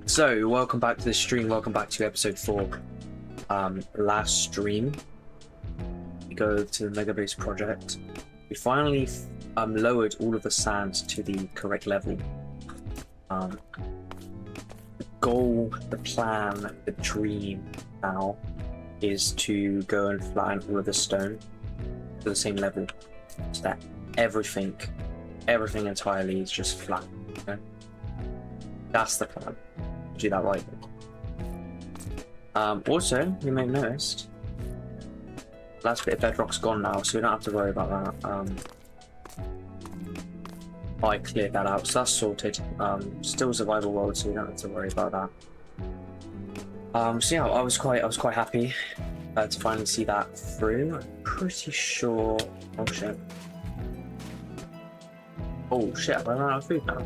So, welcome back to the stream. Welcome back to episode 4. Last stream, we go to the Mega Base project. We finally lowered all of the sand to the correct level. The goal, the plan, the dream now is to go and flatten all of the stone to the same level, so that everything entirely is just flat. Okay? That's the plan. Do that right. Also, you may have noticed, last bit of bedrock's gone now, so we don't have to worry about that. I cleared that out, so that's sorted. Still survival world, so we don't have to worry about that. So yeah, I was quite happy to finally see that through. I'm pretty sure. Oh shit! Oh shit! I ran out of food now.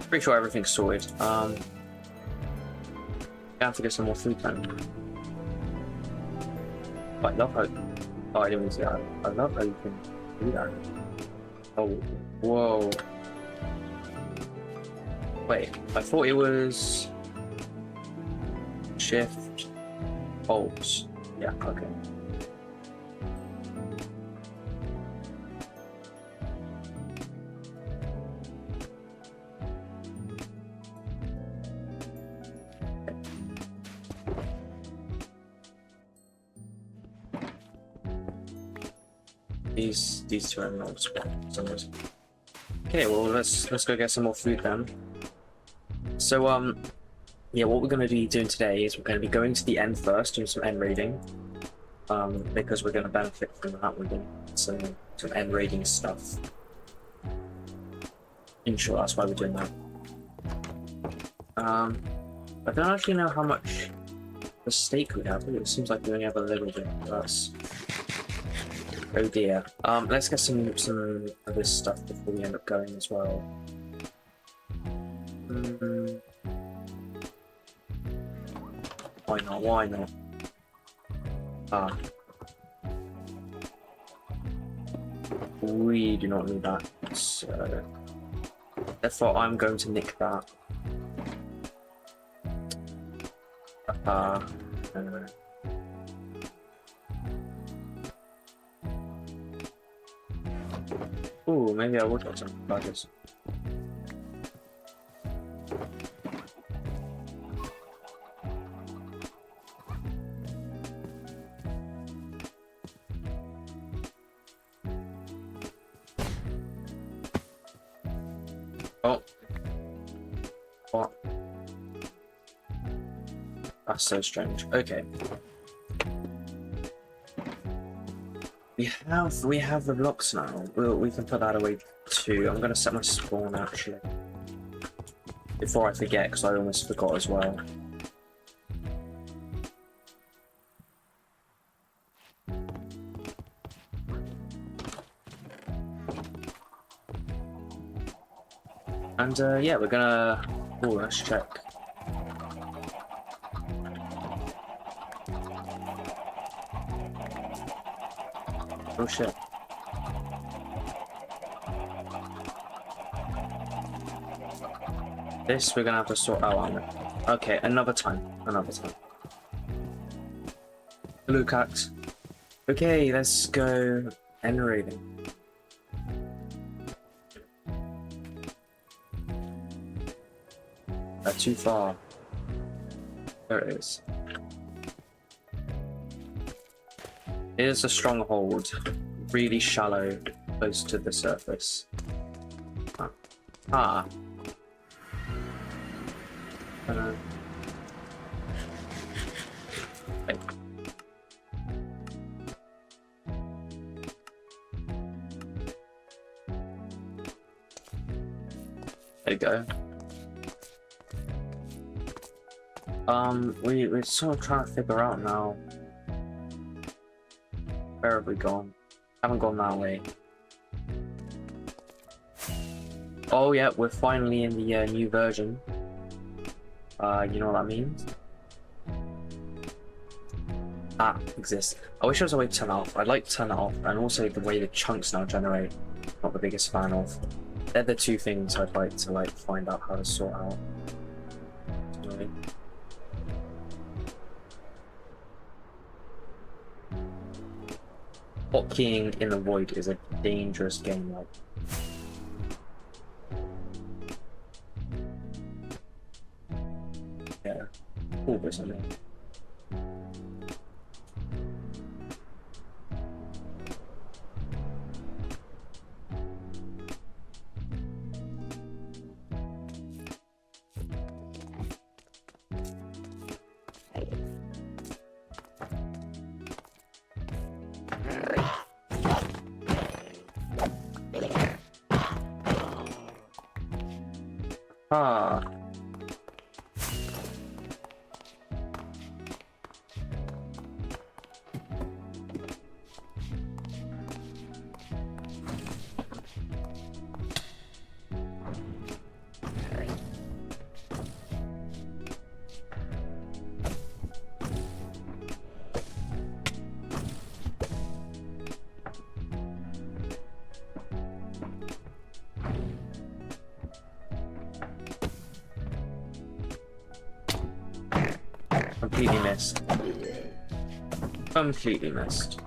Pretty sure everything's sorted. I have to get some more food then. Oh, I love how. Oh, I didn't even see that. I love how you can do that. Oh, whoa. Wait, I thought it was shift, alt. Yeah, okay. These two are not spawns. Okay, well let's go get some more food then. So yeah, what we're gonna be doing today is we're gonna be going to the end first, doing some end raiding. Because we're gonna benefit from that. We're doing some end raiding stuff. In short, that's why we're doing that. I don't actually know how much the steak we have. It seems like we only have a little bit less. Oh dear. Let's get some of this stuff before we end up going as well. Why not? Why not? We do not need that. So therefore I'm going to nick that. Anyway. Ooh, maybe I would got some badges. Oh. What? That's so strange. Okay. We have the blocks now. We can put that away too. I'm gonna set my spawn actually before I forget, because I almost forgot as well. And yeah, we're gonna. Oh, let's check. Oh shit. This we're gonna have to sort out on it. Okay, another time. Blue cat. Okay, let's go end raiding. Too far. There it is. It is a stronghold, really shallow, close to the surface. Ah. Wait. There you go. We're sort of trying to figure out now. Where have we gone? Haven't gone that way. Oh yeah, we're finally in the new version. You know what that means? that exists. I wish there was a way to turn it off. I'd like to turn it off, and also the way the chunks now generate. Not the biggest fan of. They're the two things I'd like to find out how to sort out. Really. Hotkeying in the void is a dangerous game. Yeah, cool, but something. Ah. Completely missed. Completely missed.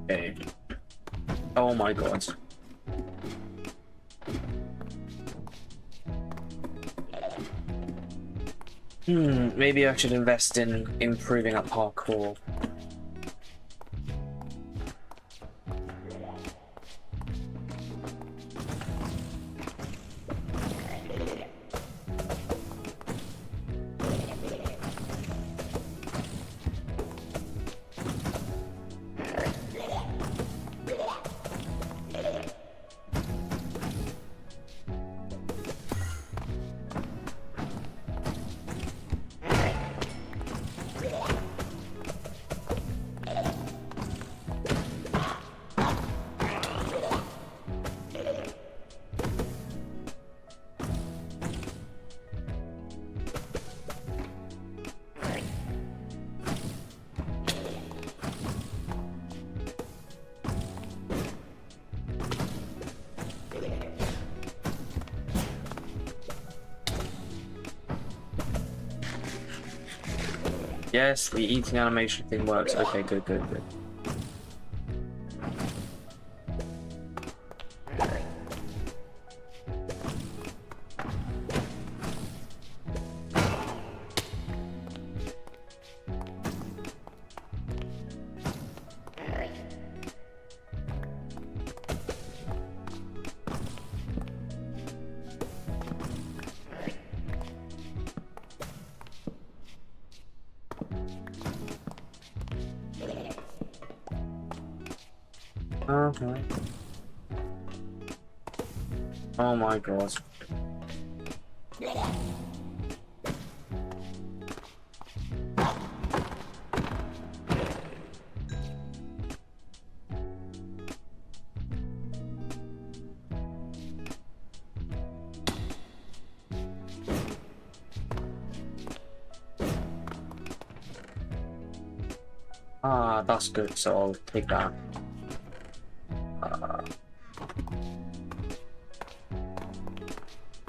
Okay. Oh my god. Maybe I should invest in improving up parkour. Yes, the eating animation thing works. Okay, good, good, good. Okay. Oh my god. Ah, that's good, so I'll take that.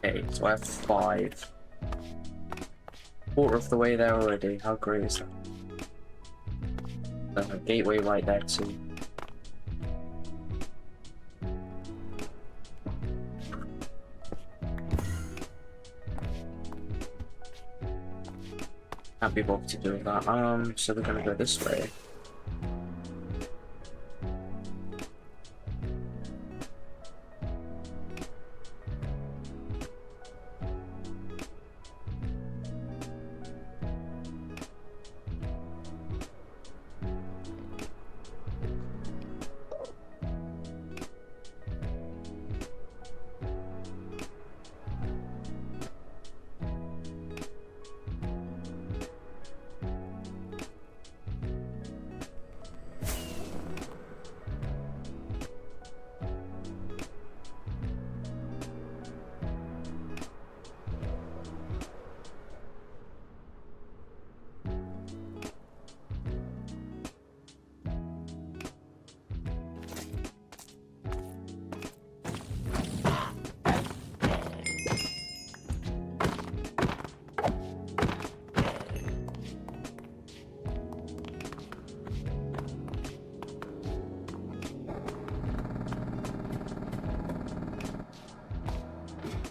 Okay, so I have 5. Quarter of the way there already. How great is that? There's a gateway right there too. Can't be bothered to do that. So we're gonna go this way.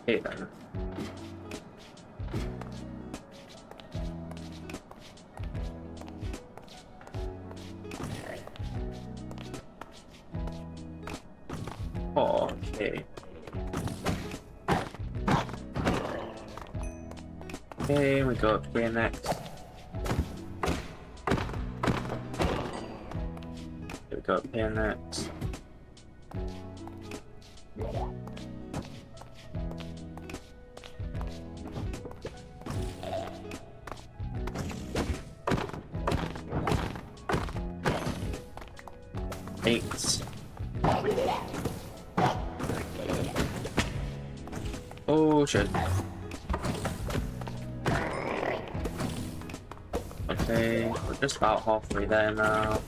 Okay then. Oh, okay. Okay, we go up here next. We go up here next. Eight. Oh shit. Okay, we're just about halfway there now.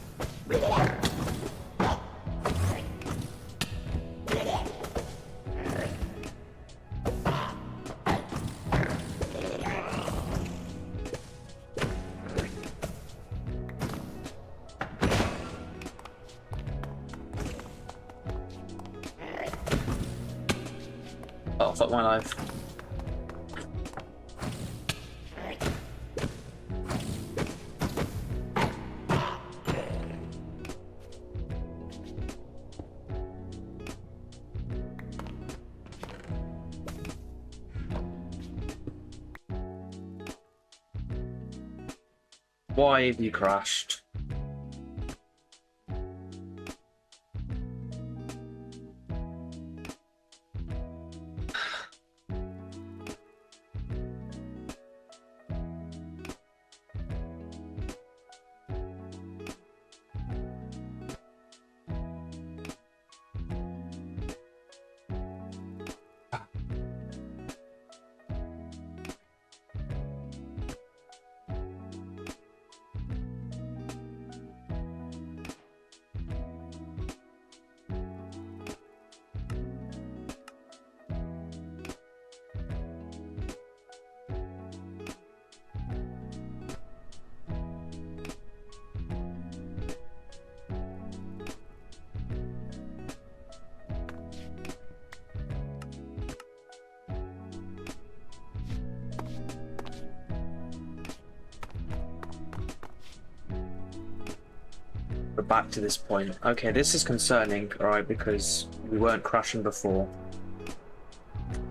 Oh, fuck my life. Why have you crashed? We're back to this point. Okay, this is concerning, alright, because we weren't crashing before.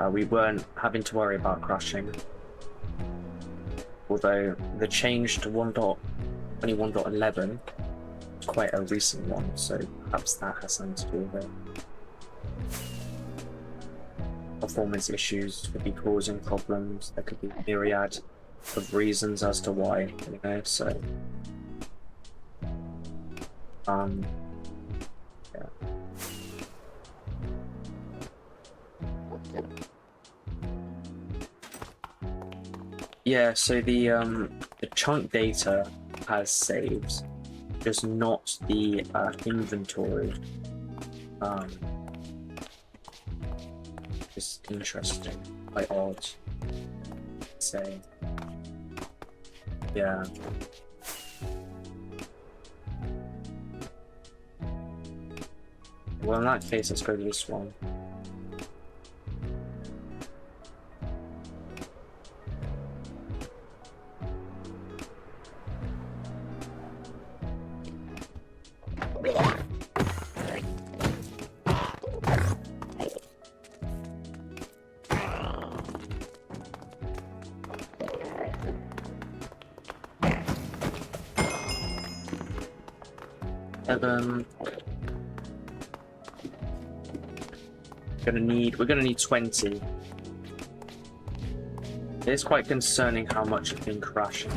We weren't having to worry about crashing. Although the change to 1.21.11 is quite a recent one, so perhaps that has something to do with it. Performance issues could be causing problems. There could be a myriad of reasons as to why, you know, so yeah. Yeah, so the chunk data has saved, just not the inventory. Just interesting, quite odd. Say, yeah. Well, in that case, let's go to this one. We're gonna need 20. It's quite concerning how much it's been crashing.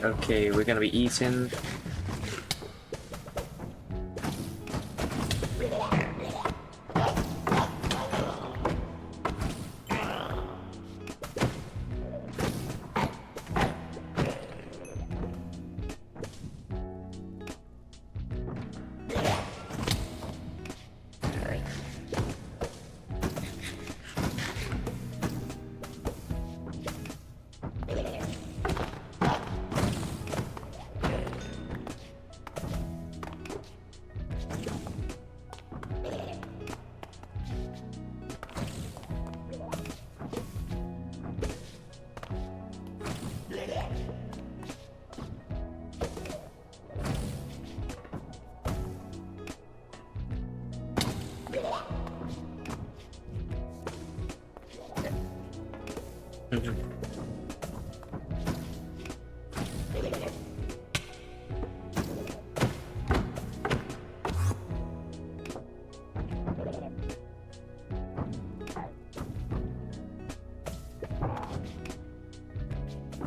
Okay, we're gonna be eating. Mhm.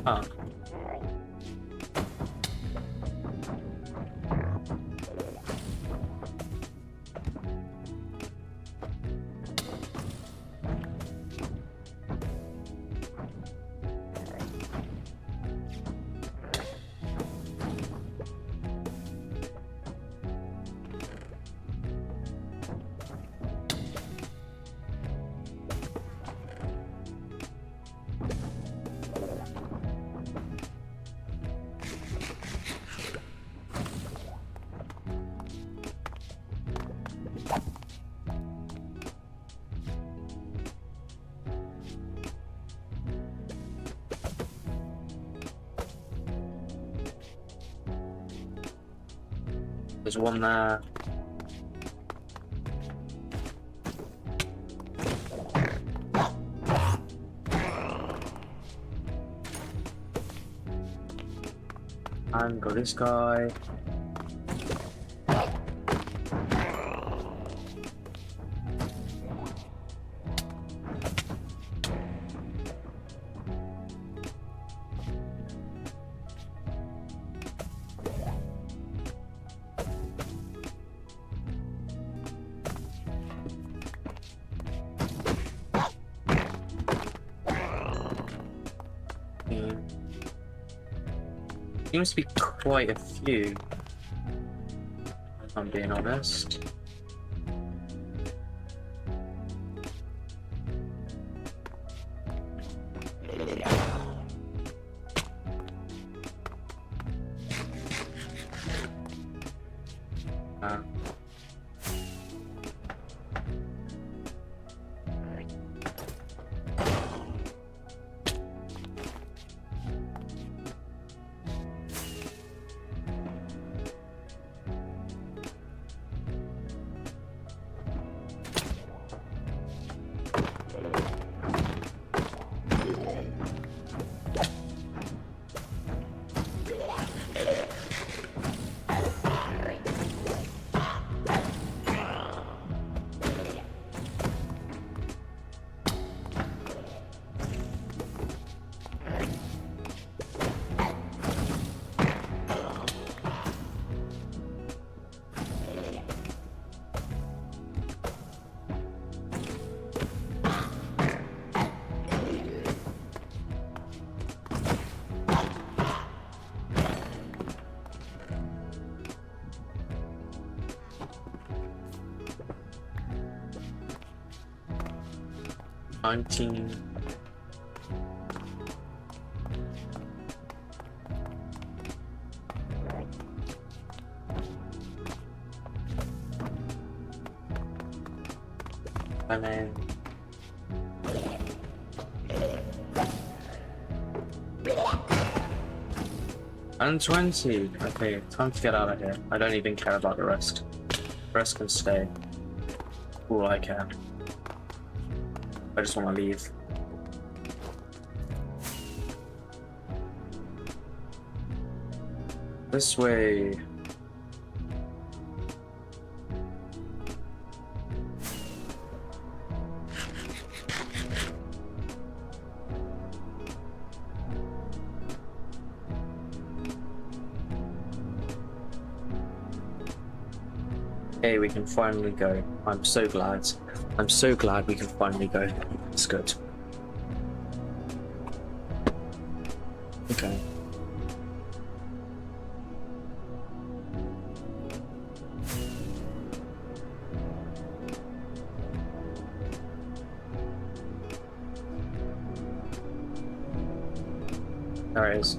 Ah. There's one there. And got this guy. Seems to be quite a few, if I'm being honest. Uh, 19. And then and 20. Okay, time to get out of here. I don't even care about the rest. The rest can stay. All I can. I just want to leave. This way. Okay, we can finally go. I'm so glad. I'm so glad we can finally go. It's good. Okay. There it is.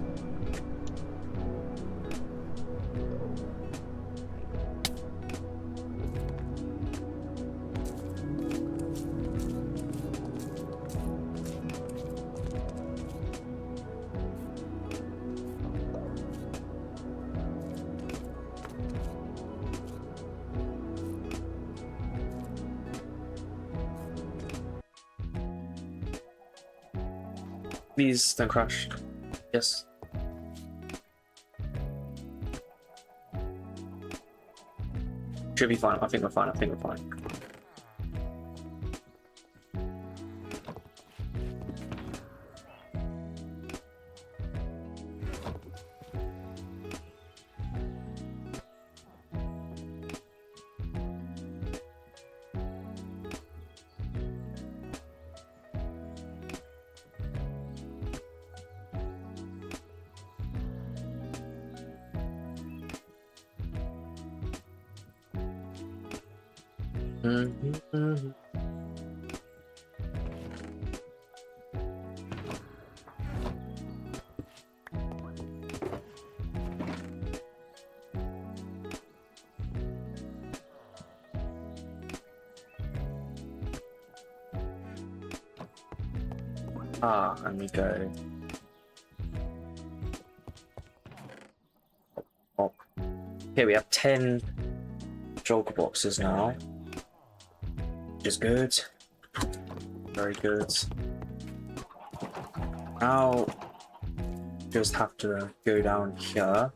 Please don't crash. Yes. Should be fine. I think we're fine. I think we're fine. Mm-hmm. Ah, and we go. Oh. Okay, we have 10 joker boxes now. Which is good. Very good. Now, just have to go down here.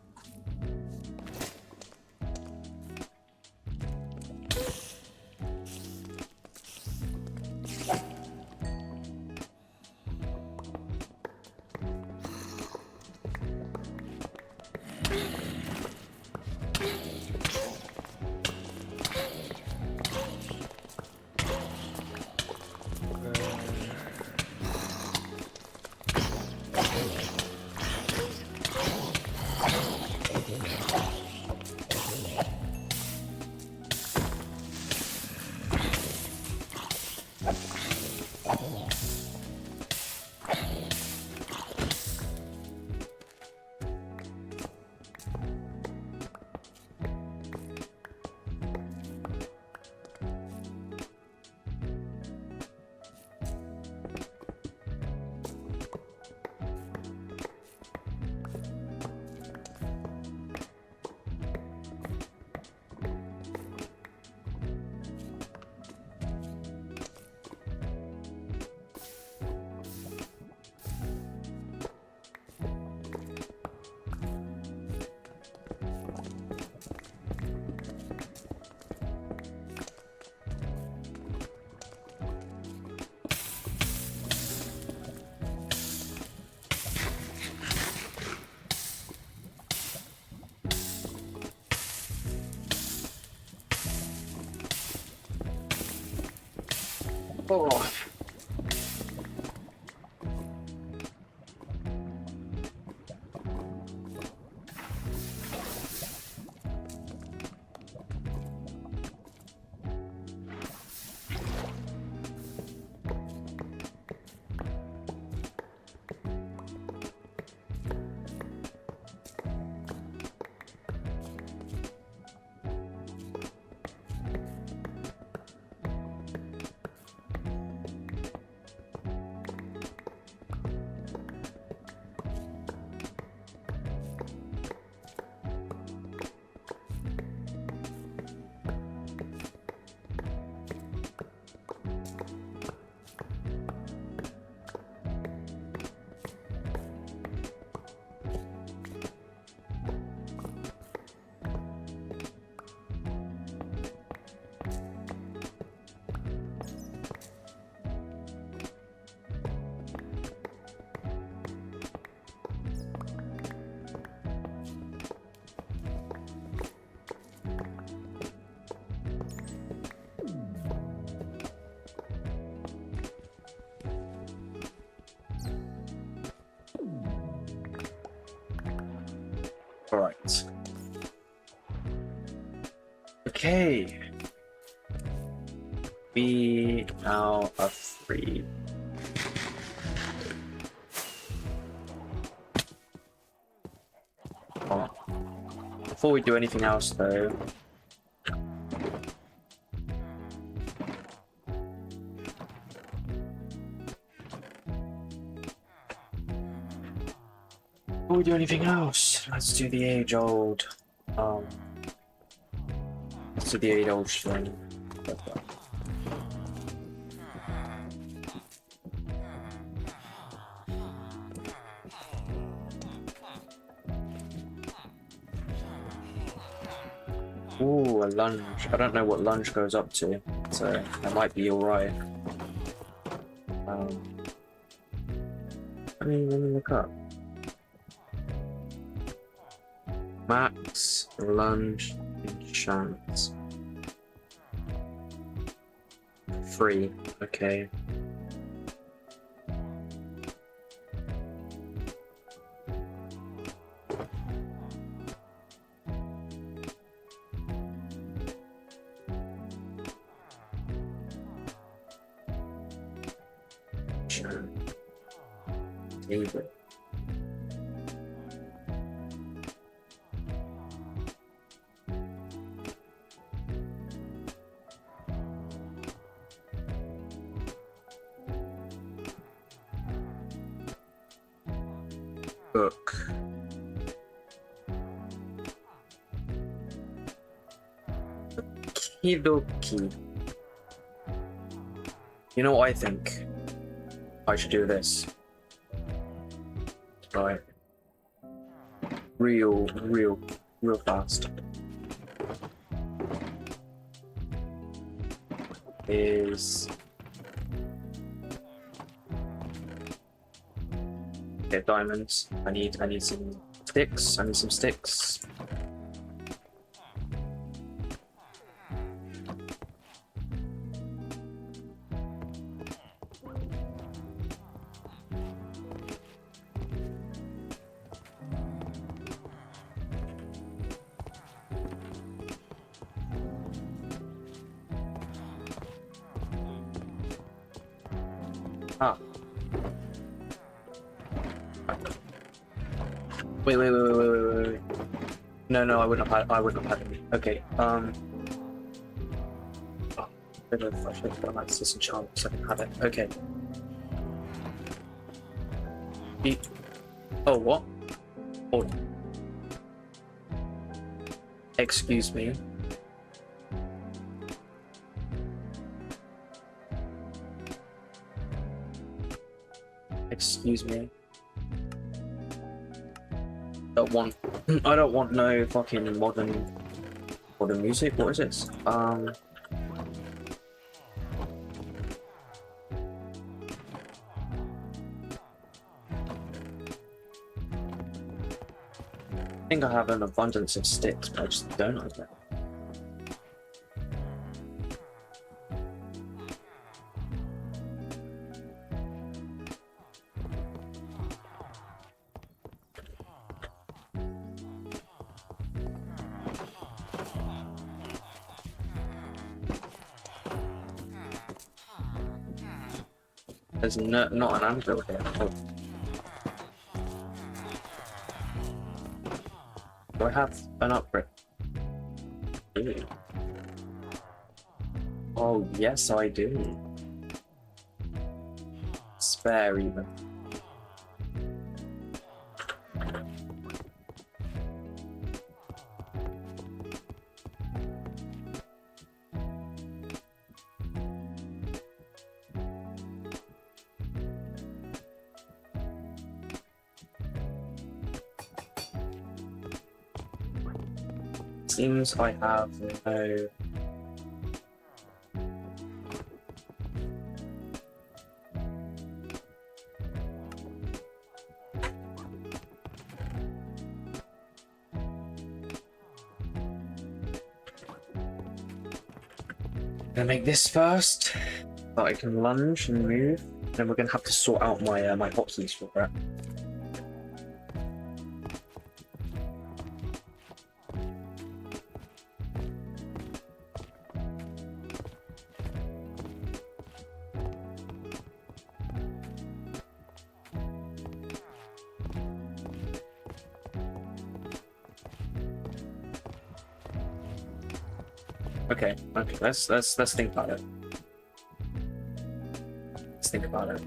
Oh. All right. Okay. We now are free. Oh. Before we do anything else, though, before we do anything else, let's do the age-old. Let's do the age-old thing. Ooh, a lunge. I don't know what lunge goes up to, so that might be alright. Let me look up. Max lunge enchant. Free. Okay. David. Book. Kidoki. You know what I think? I should do this. Right. Real fast. Is get diamonds. I need some sticks. I need some sticks. Ah. Wait. No, I wouldn't have had it. Okay, oh, bit of I should have done that disenchant so I can have it. Okay. Oh, what? Hold on. Excuse me. Excuse me. I don't want no fucking modern music. What is this? I think I have an abundance of sticks, but I just don't like that. There's not an anvil here. Oh. Do I have an upgrade? Ooh. Oh, yes, I do. Spare even. Seems I have no. Gonna make this first, so I can lunge and move. Then we're gonna have to sort out my my hotkeys for that. Okay, let's think about it. Let's think about it.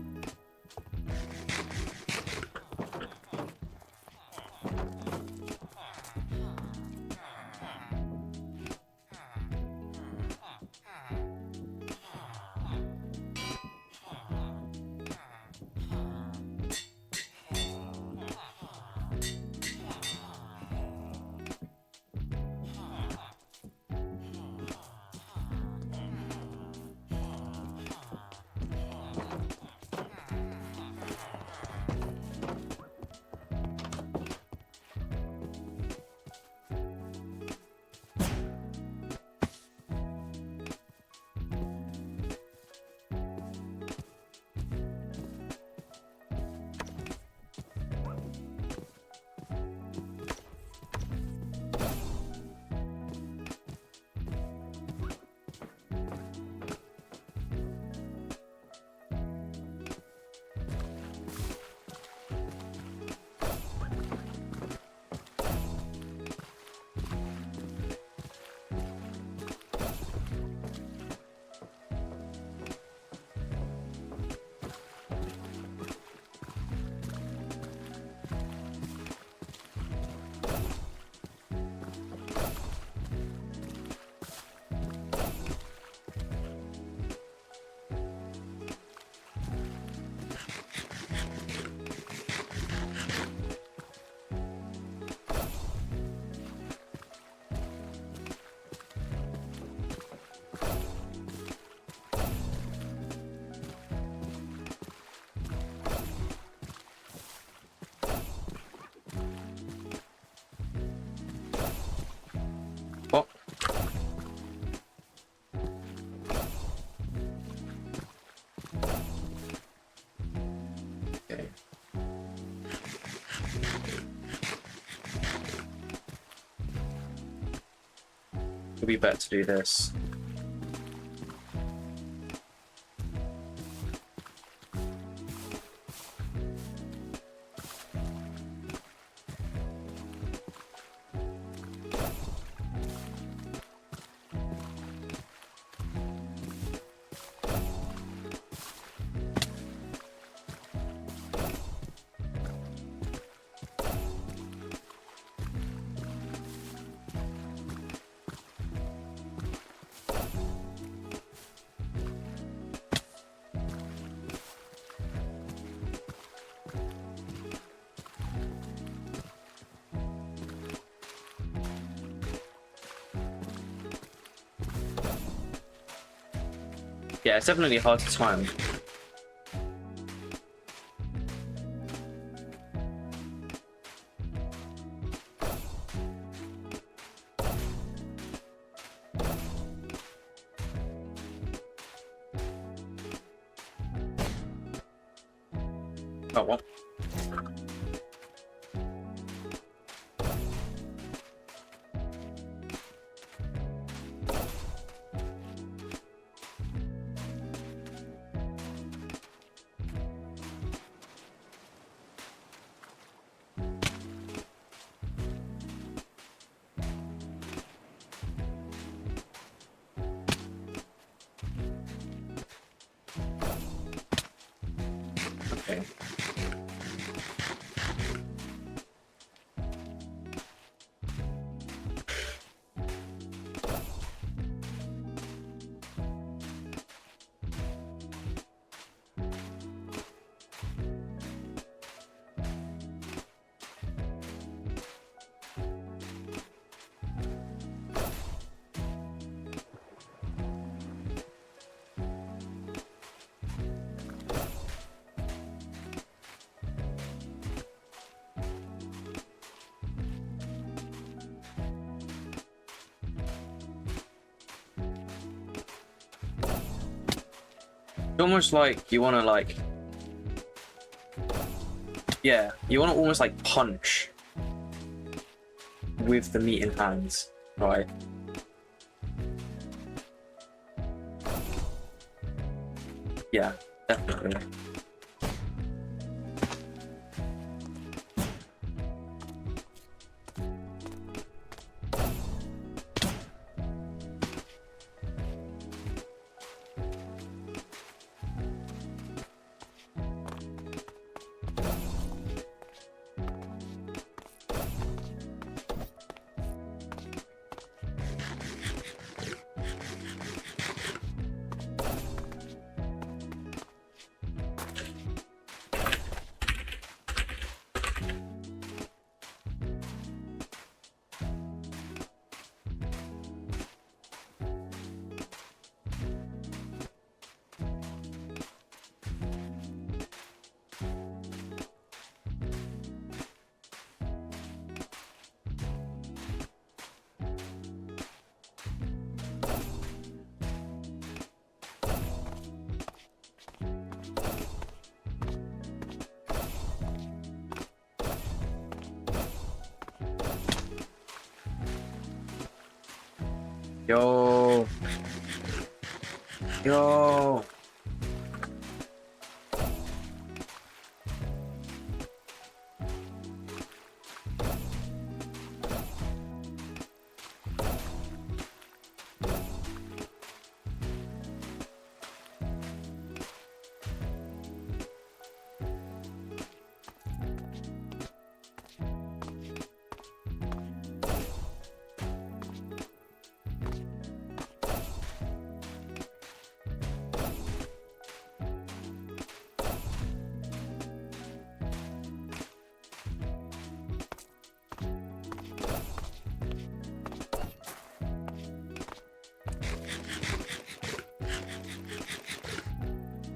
It'd be better to do this. Yeah, it's definitely hard to time. Oh, well. Okay. It's almost like you want to like, yeah, you want to almost like punch with the meat in hands, right? Yeah, definitely. Yo. Yo.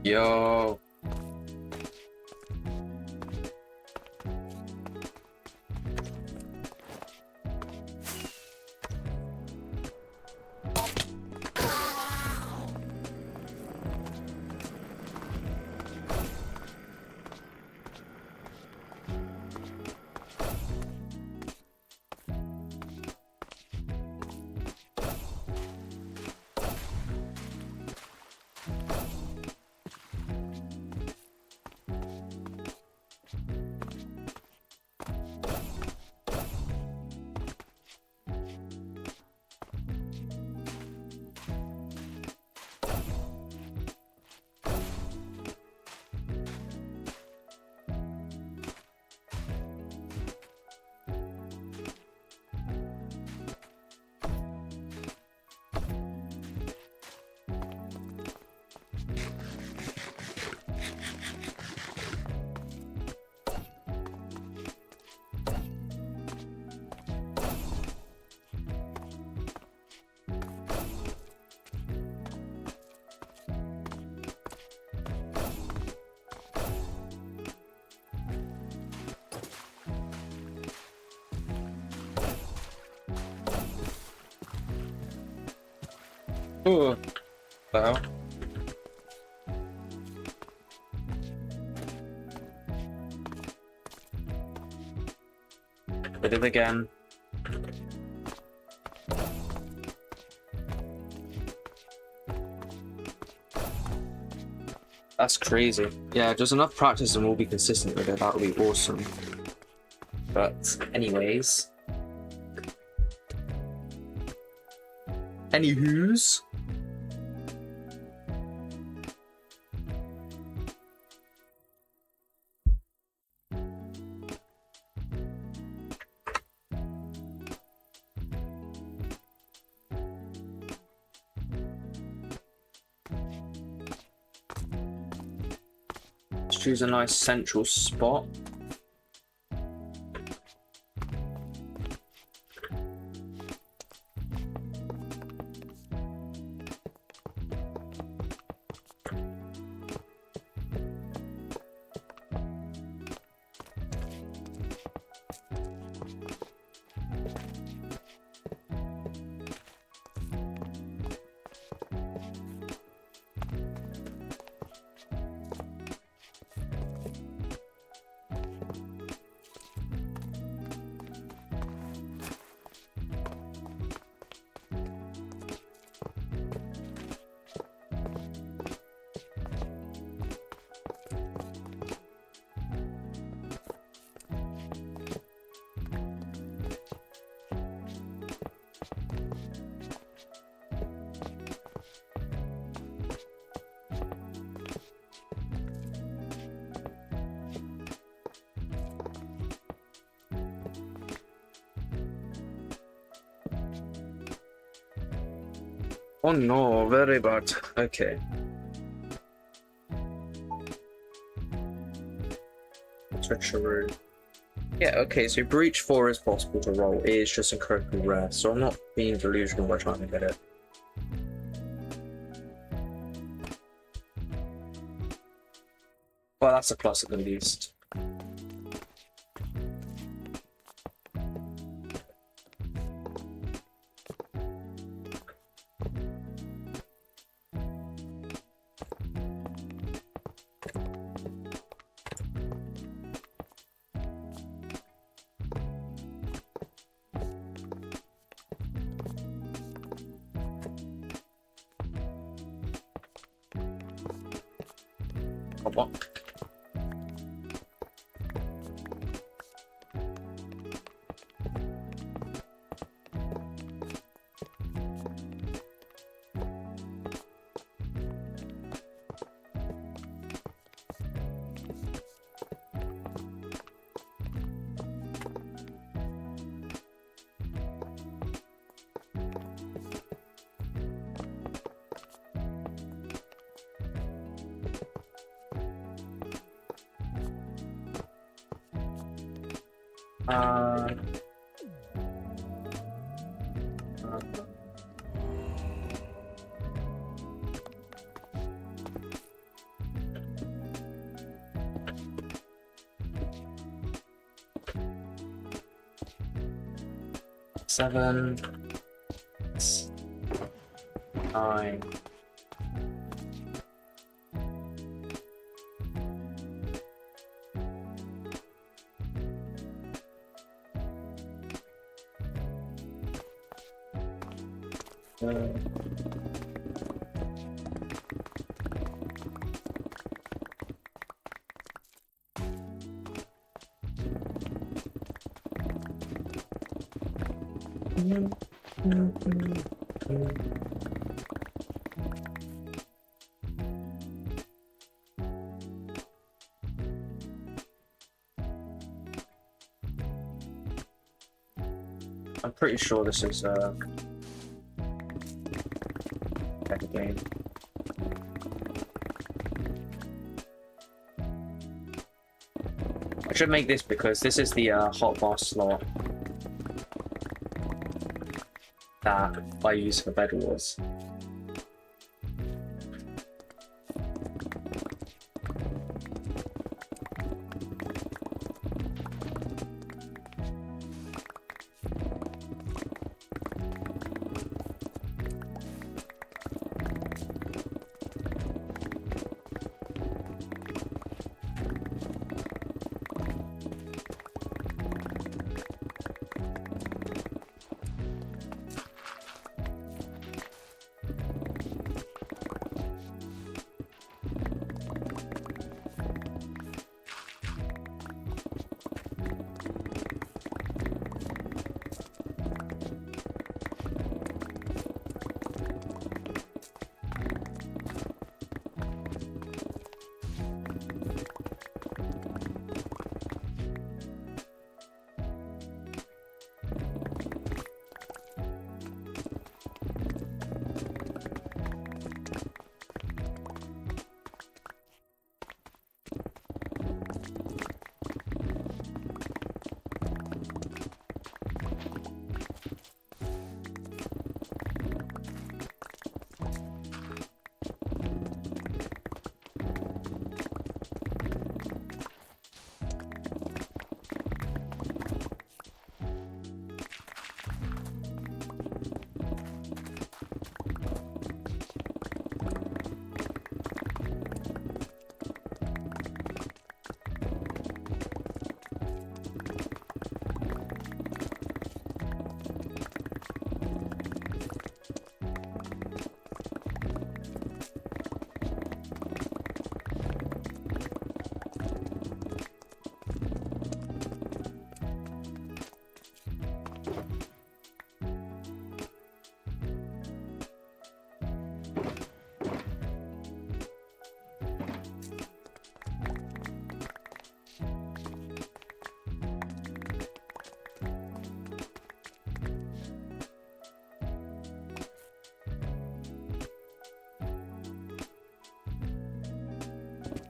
Yo. Oh, well. Did it again. That's crazy. Yeah, just enough practice and we'll be consistent with it. That would be awesome. But anyways. Anywho's. Let's choose a nice central spot. Oh no, very bad. Okay. Switcheroo. Yeah, okay, so breach 4 is possible to roll. It is just incredibly rare, so I'm not being delusional by trying to get it. Well, that's a plus at the least. What? Uh, 7, 9. I'm pretty sure this is a game. I should make this because this is the hotbar slot that I use for Bed Wars.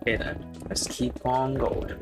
Okay then, let's keep on going.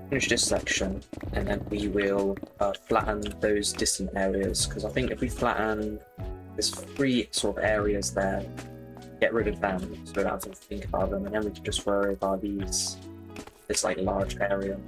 Finish this section, and then we will flatten those distant areas, because I think if we flatten there's 3 sort of areas there, get rid of them so we don't have to think about them, and then we can just worry about this like large area.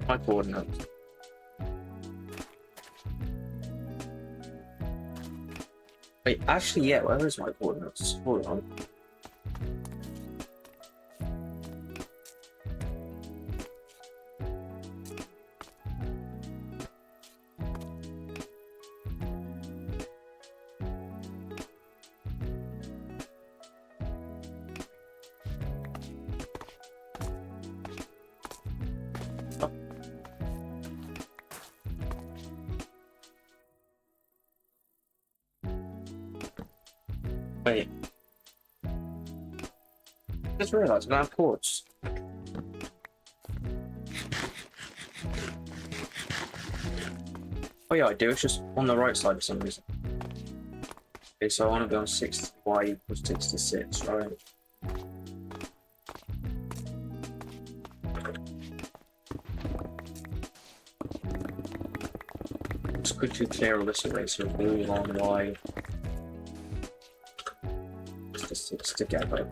My coordinates. Wait, actually, yeah, where is my coordinates? Hold on. Oh. Wait. I just realised I don't have chords. Oh yeah, I do. It's just on the right side for some reason. Okay, so I want to be on 6 y equals 66, right? Just quickly clear all this away so all on y. 66 together.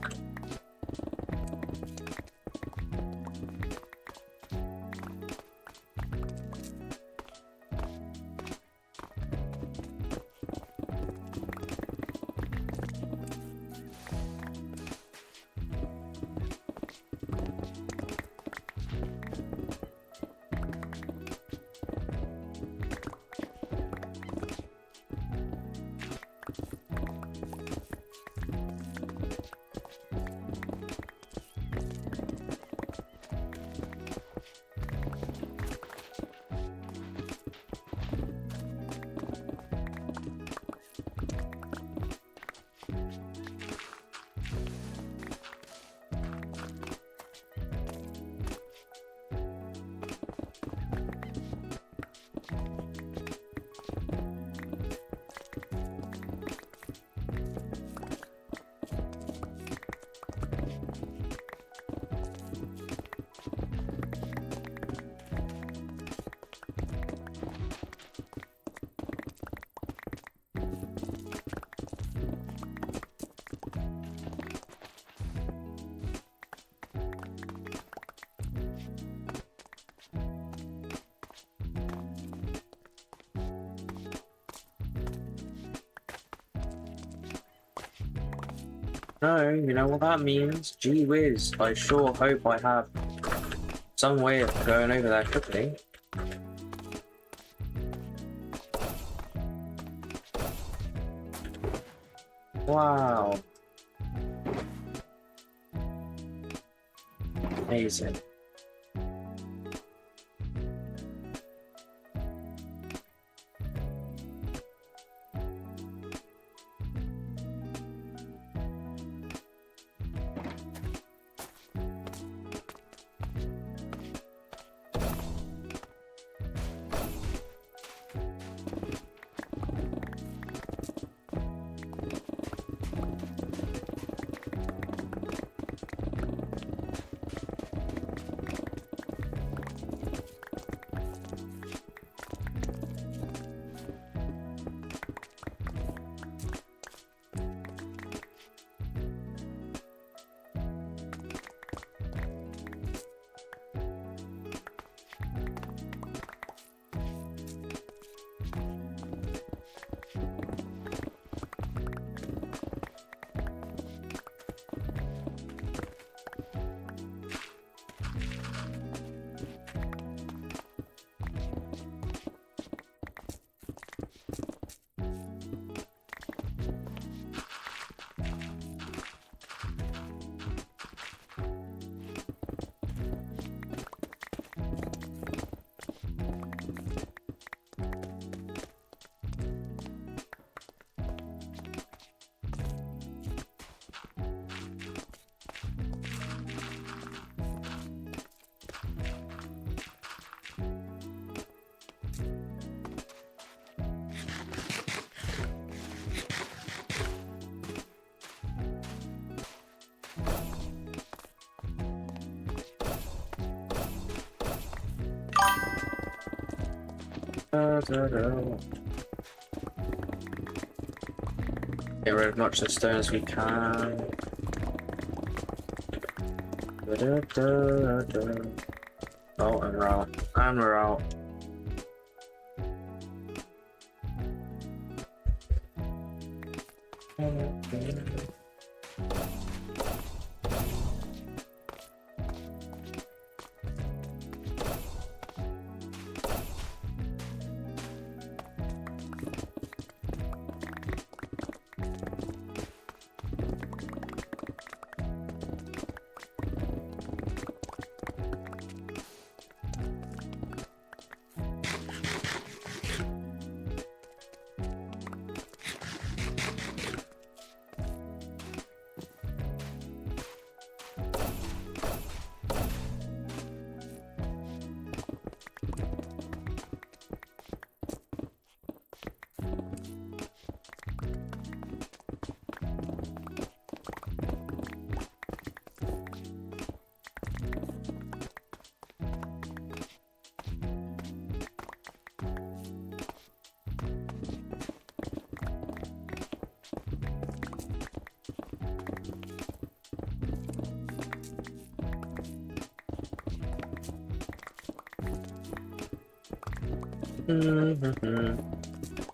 No, you know what that means? Gee whiz, I sure hope I have some way of going over there quickly. Wow. Amazing. Get rid of as much of the stone as we can. Oh, and we're out. And we're out.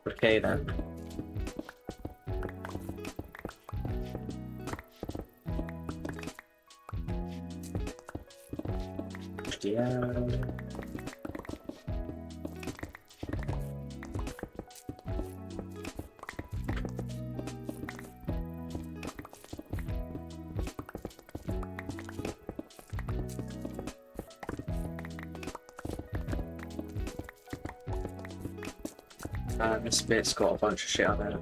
Okay then. Yeah. This bit's got a bunch of shit on there.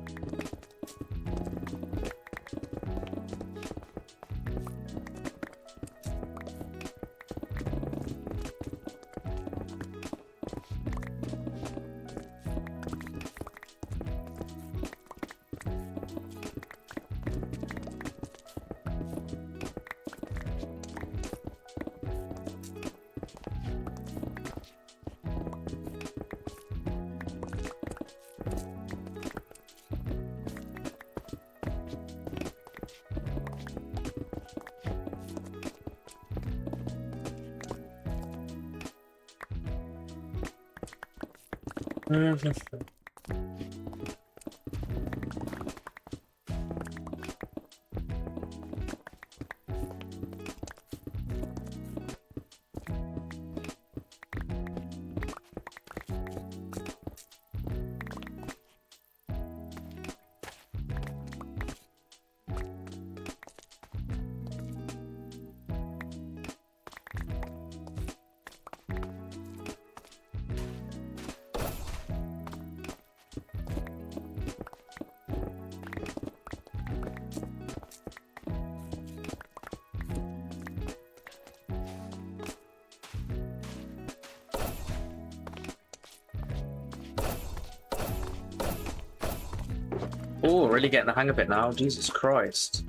Oh, really getting the hang of it now. Jesus Christ.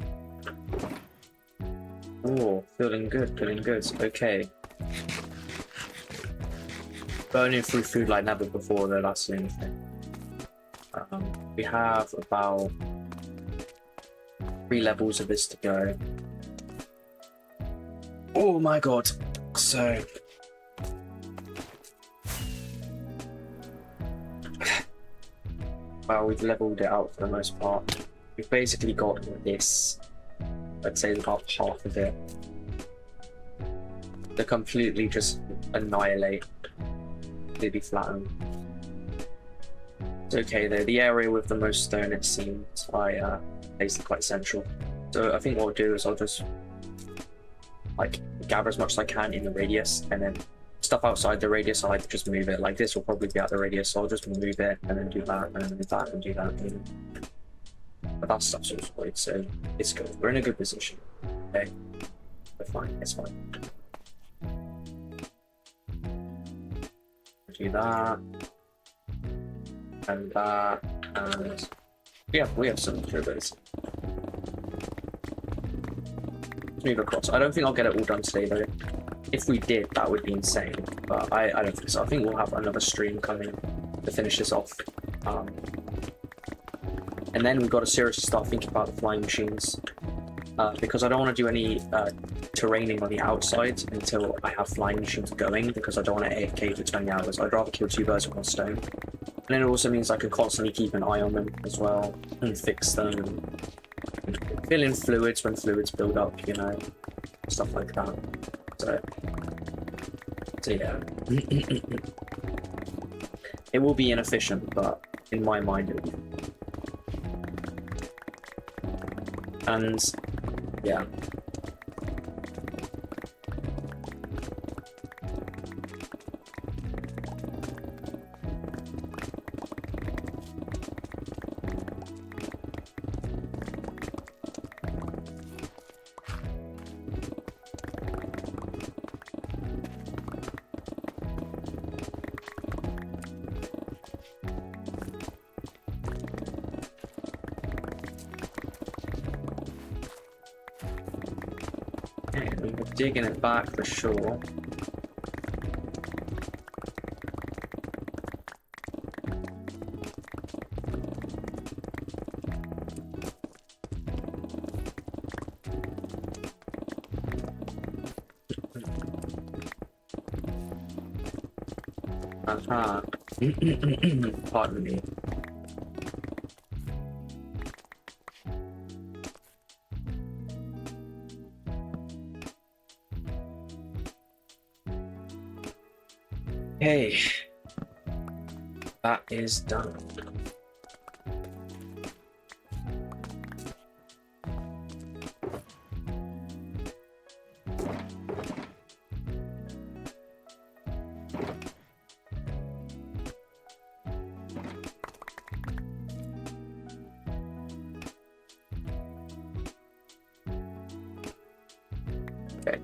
Oh, feeling good, feeling good. Okay. Burning through food like never before, though, that's the only thing. We have about 3 levels of this to go. Oh my god. So... well, we've leveled it out for the most part. We've basically got this, I'd say about half of it, to completely just annihilate, completely flatten. It's okay though, the area with the most stone, it seems, I placed it quite central. So I think what I'll do is I'll just like gather as much as I can in the radius, and then stuff outside the radius I like to just move it. Like this will probably be out the radius, so I'll just move it and then do that and then move that and do that. But that stuff's all sorted, so it's good. We're in a good position. Okay, we're fine. It's fine. Do that and that, and we have some triggers. Move across. I don't think I'll get it all done today though. If we did, that would be insane, but I don't think so. I think we'll have another stream coming to finish this off. And then we've got to seriously start thinking about the flying machines. because I don't want to do any terraining on the outside until I have flying machines going, because I don't want to AFK for 20 hours. I'd rather kill two birds with one stone. And then it also means I can constantly keep an eye on them as well, and fix them, and fill in fluids when fluids build up, you know, stuff like that. So yeah. It will be inefficient, but in my mind it will be. And yeah. We're digging it back for sure. Aha. Pardon me. Okay, that is done. Okay.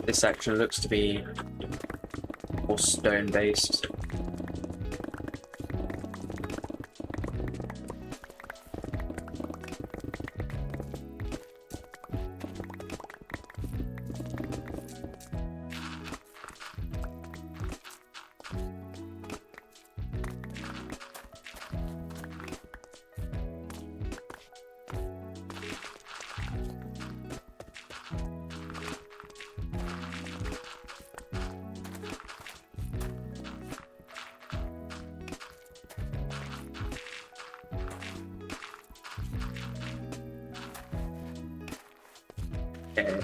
This section looks to be more stone-based. Okay.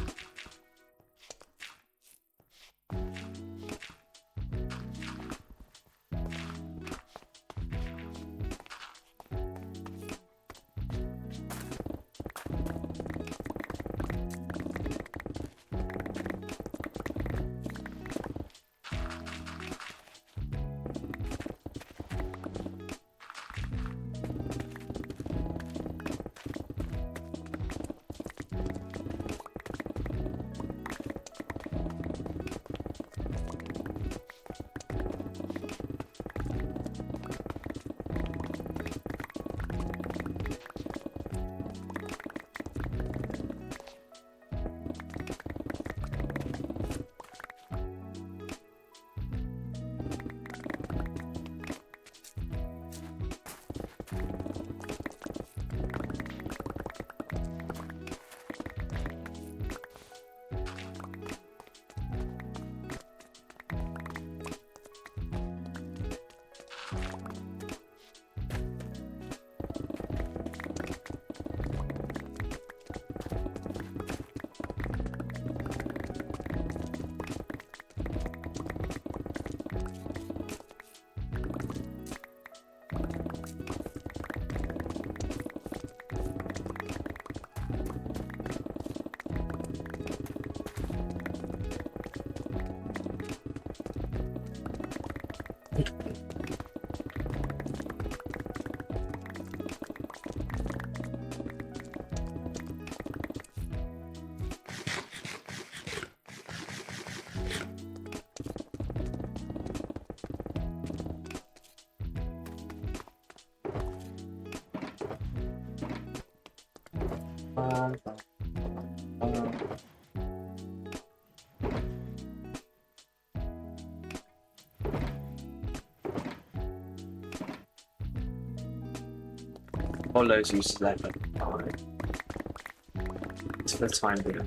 Um, Follows use 11. Alright. It's for the time being.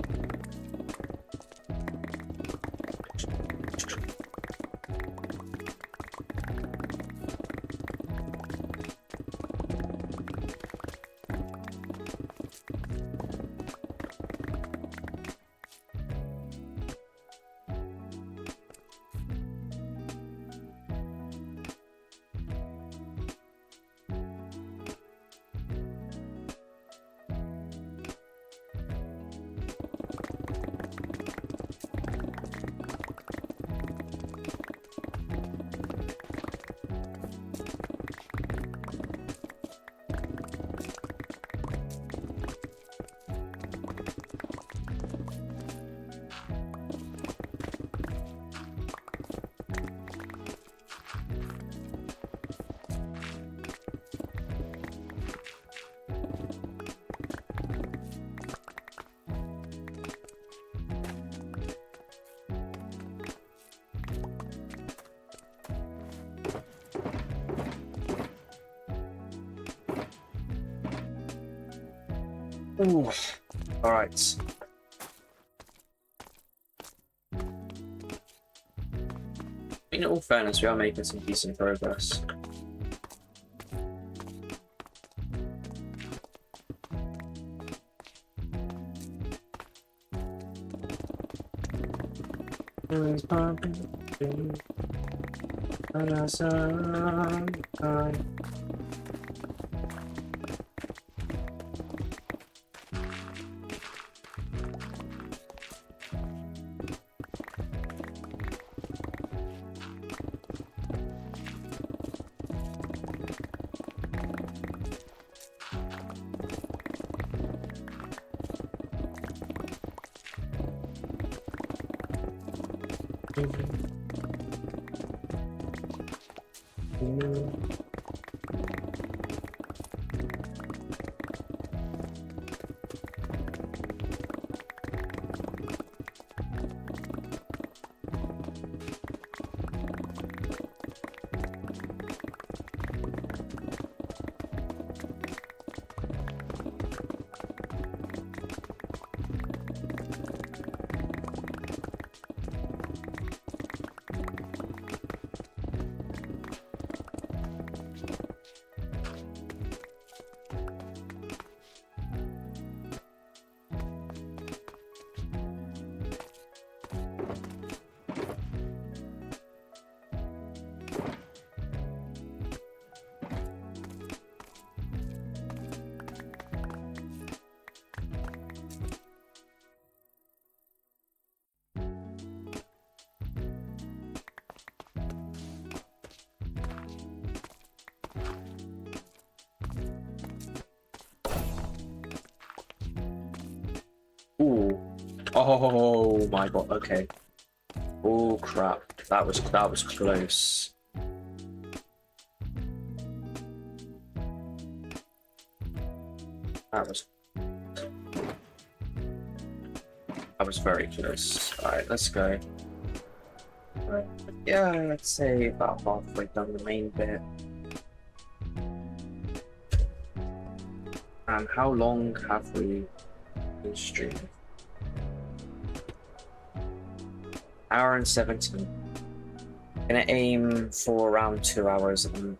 Ooh. Alright. In all fairness, we are making some decent progress. Ooh. Oh my god, okay. Oh crap. That was close. That was very close. Alright, let's go. Yeah, let's say about halfway done the main bit. And how long have we been streaming? Hour and 17. Gonna aim for around 2 hours and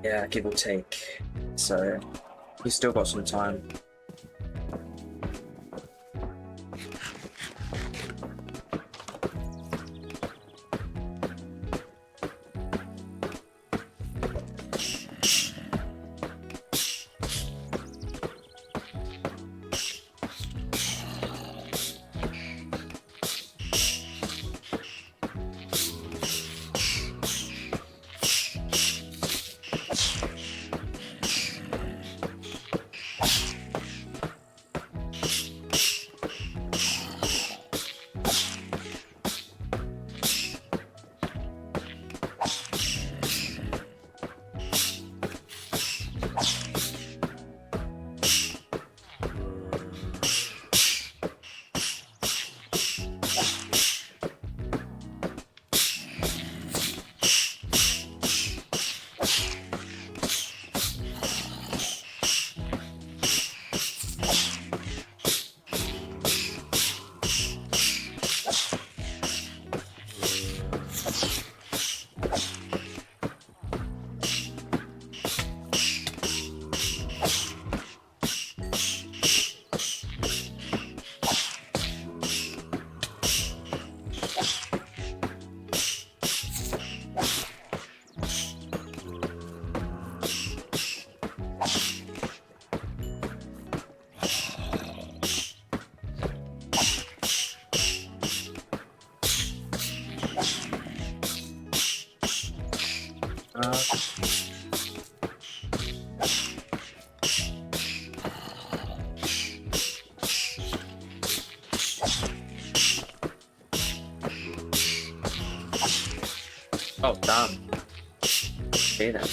yeah, give or take. So we still got some time. Oh, damn. Okay then.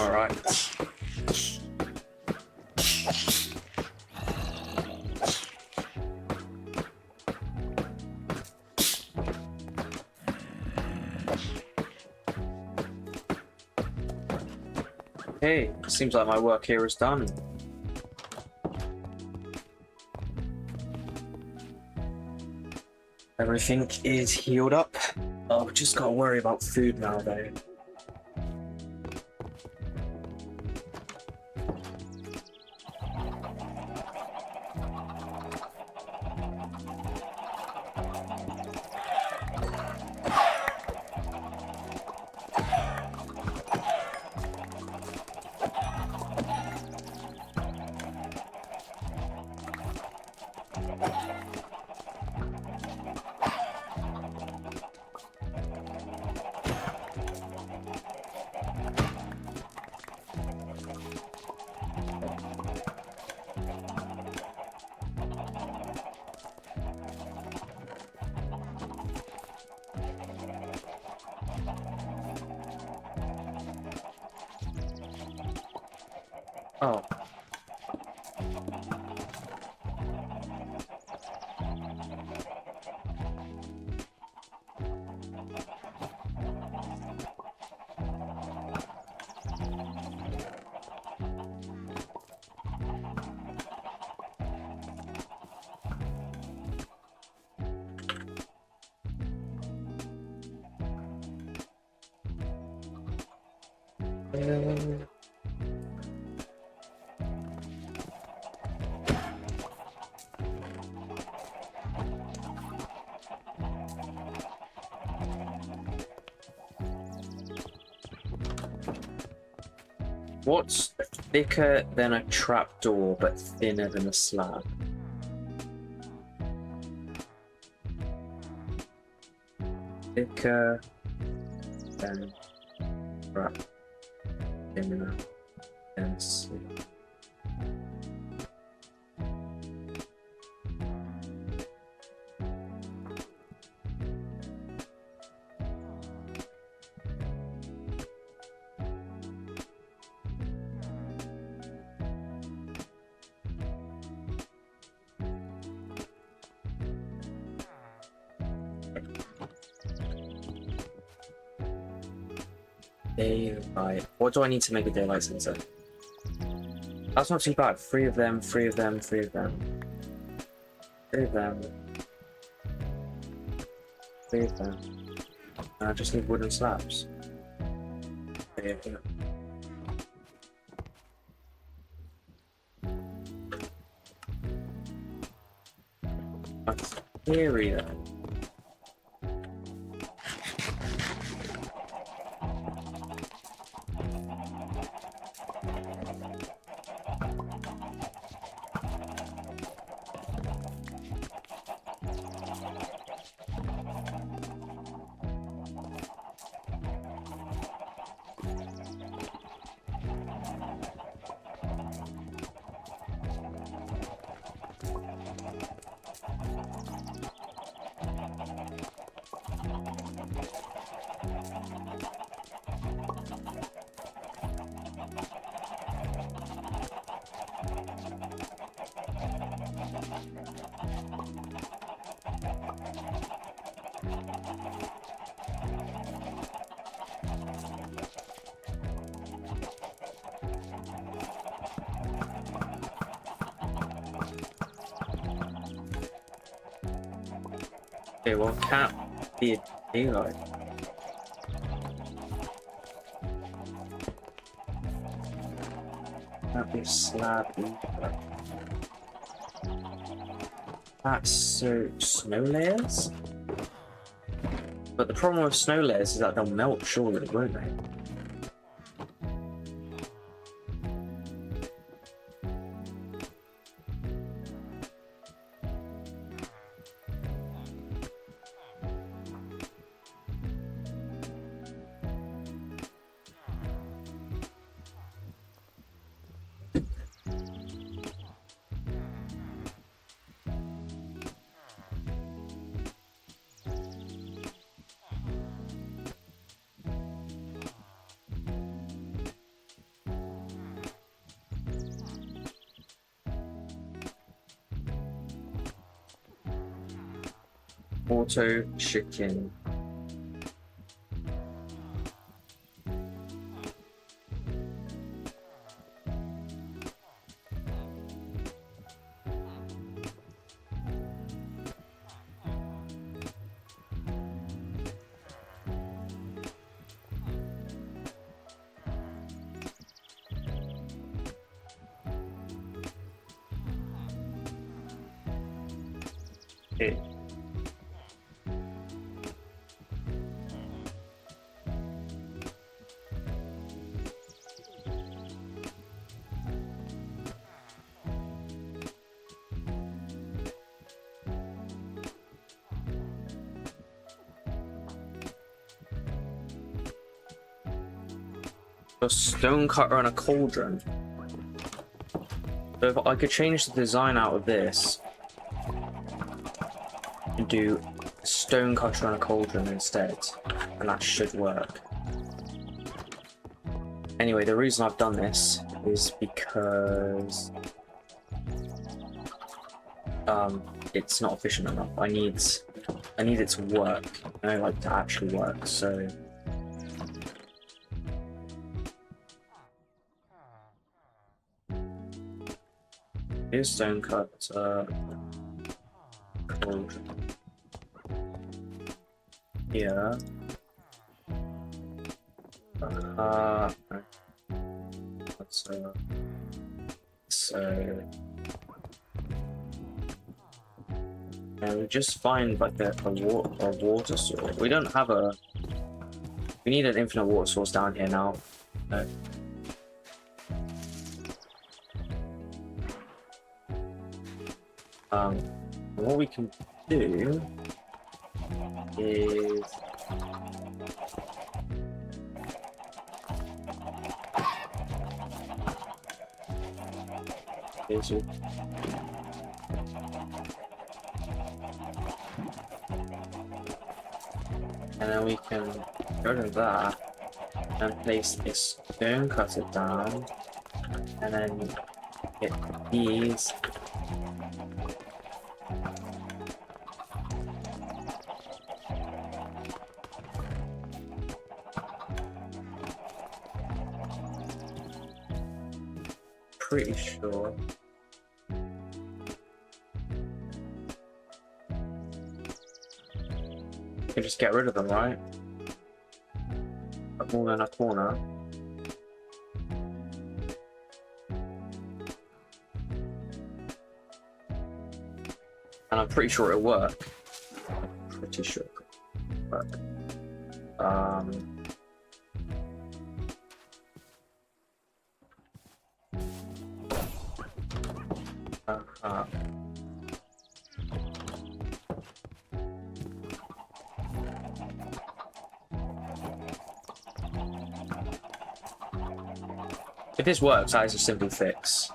All right. Okay, seems like my work here is done. Everything is healed up. Oh, we just gotta worry about food now, though. Oh. What's thicker than a trapdoor but thinner than a slab? Thicker than trap, thinner than slab. Daylight. What do I need to make a daylight sensor? That's not too bad. 3 of them, 3 of them, 3 of them. 3 of them. 3 of them. I just need wooden slabs. Yeah. That's theory then. Okay, well, can't be a daylight. Can't be a slab either. That's so snow layers? But the problem with snow layers is that they'll melt surely, won't they? Auto chicken. Okay. A stone cutter and a cauldron. So if I could change the design out of this and do a stone cutter and a cauldron instead, and that should work. Anyway, the reason I've done this is because it's not efficient enough. I need it to work. I like to actually work, so here's stone cutter, cauldron. Here. So we just find like a water source. We don't have a. We need an infinite water source down here now. No. What we can do is and then we can go to that and place this stone cutter down, and then get these. Pretty sure. You can just get rid of them, right? Put them all in a corner. And I'm pretty sure it'll work. Pretty sure it'll work. If this works, that is a simple fix.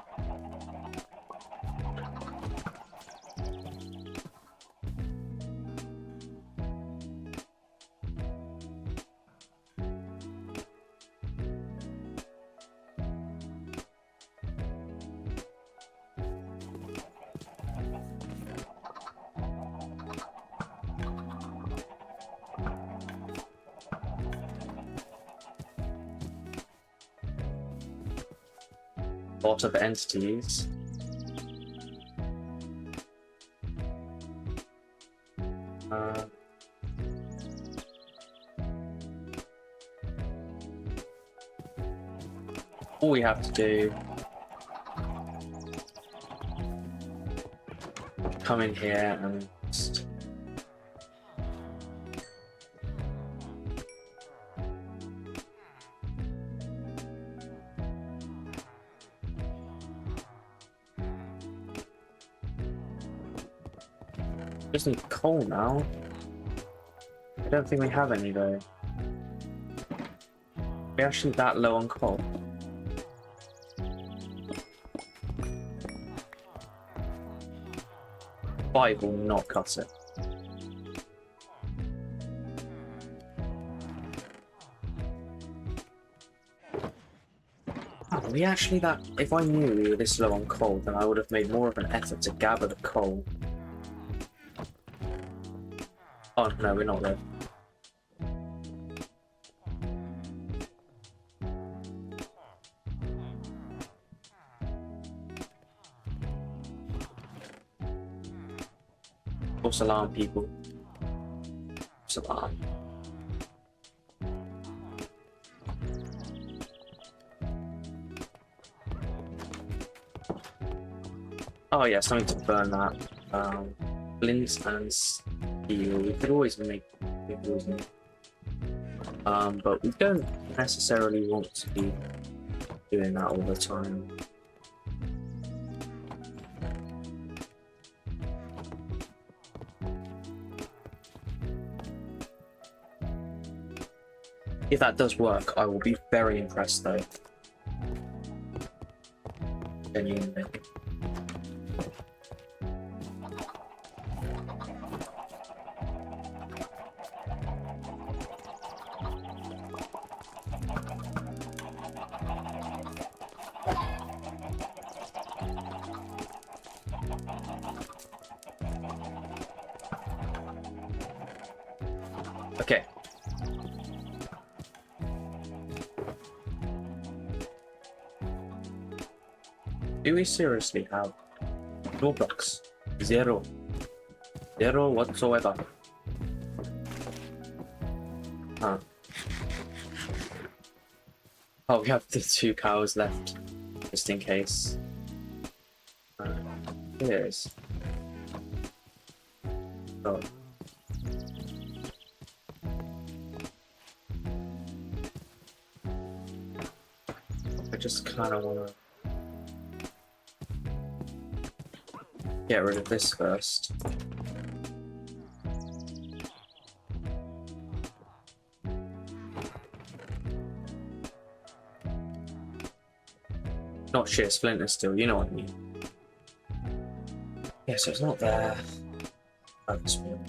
Lot of entities. all we have to do, come in here and just need coal now. I don't think we have any though. We're actually that low on coal. Five will not cut it. Oh, we actually that. If I knew we were this low on coal, then I would have made more of an effort to gather the coal. Oh no, we're not there. False alarm, people. False alarm. Oh yeah, something to burn that. Flint and steel. We could always make. But we don't necessarily want to be doing that all the time. If that does work, I will be very impressed though. Genuinely. Okay. Do we seriously have no blocks? Zero. Zero whatsoever. Huh. Oh, we have the 2 cows left, just in case. Here's. Oh. I just kind of want to get rid of this first. Not sheer splinter still, you know what I mean. Yeah, so it's not there. That's weird.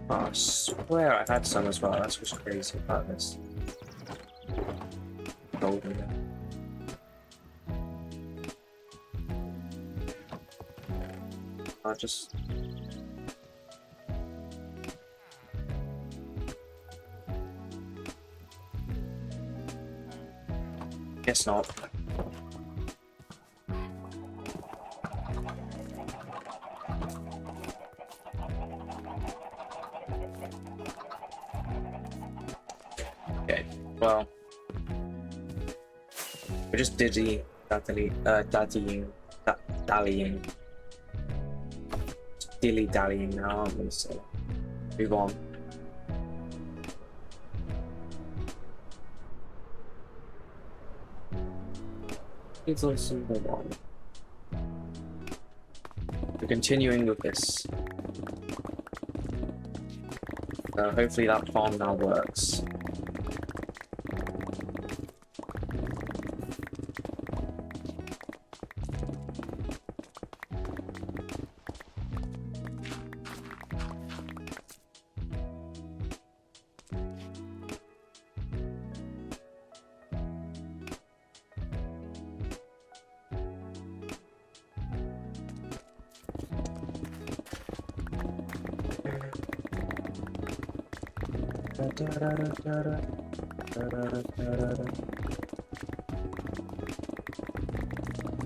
I swear I had some as well. That's what's crazy about this. Golden there. I just. Guess not. Okay, well, we're just dallying, dilly-dallying now, aren't we? So, move on. Let's also move on. We're continuing with this. Hopefully that farm now works.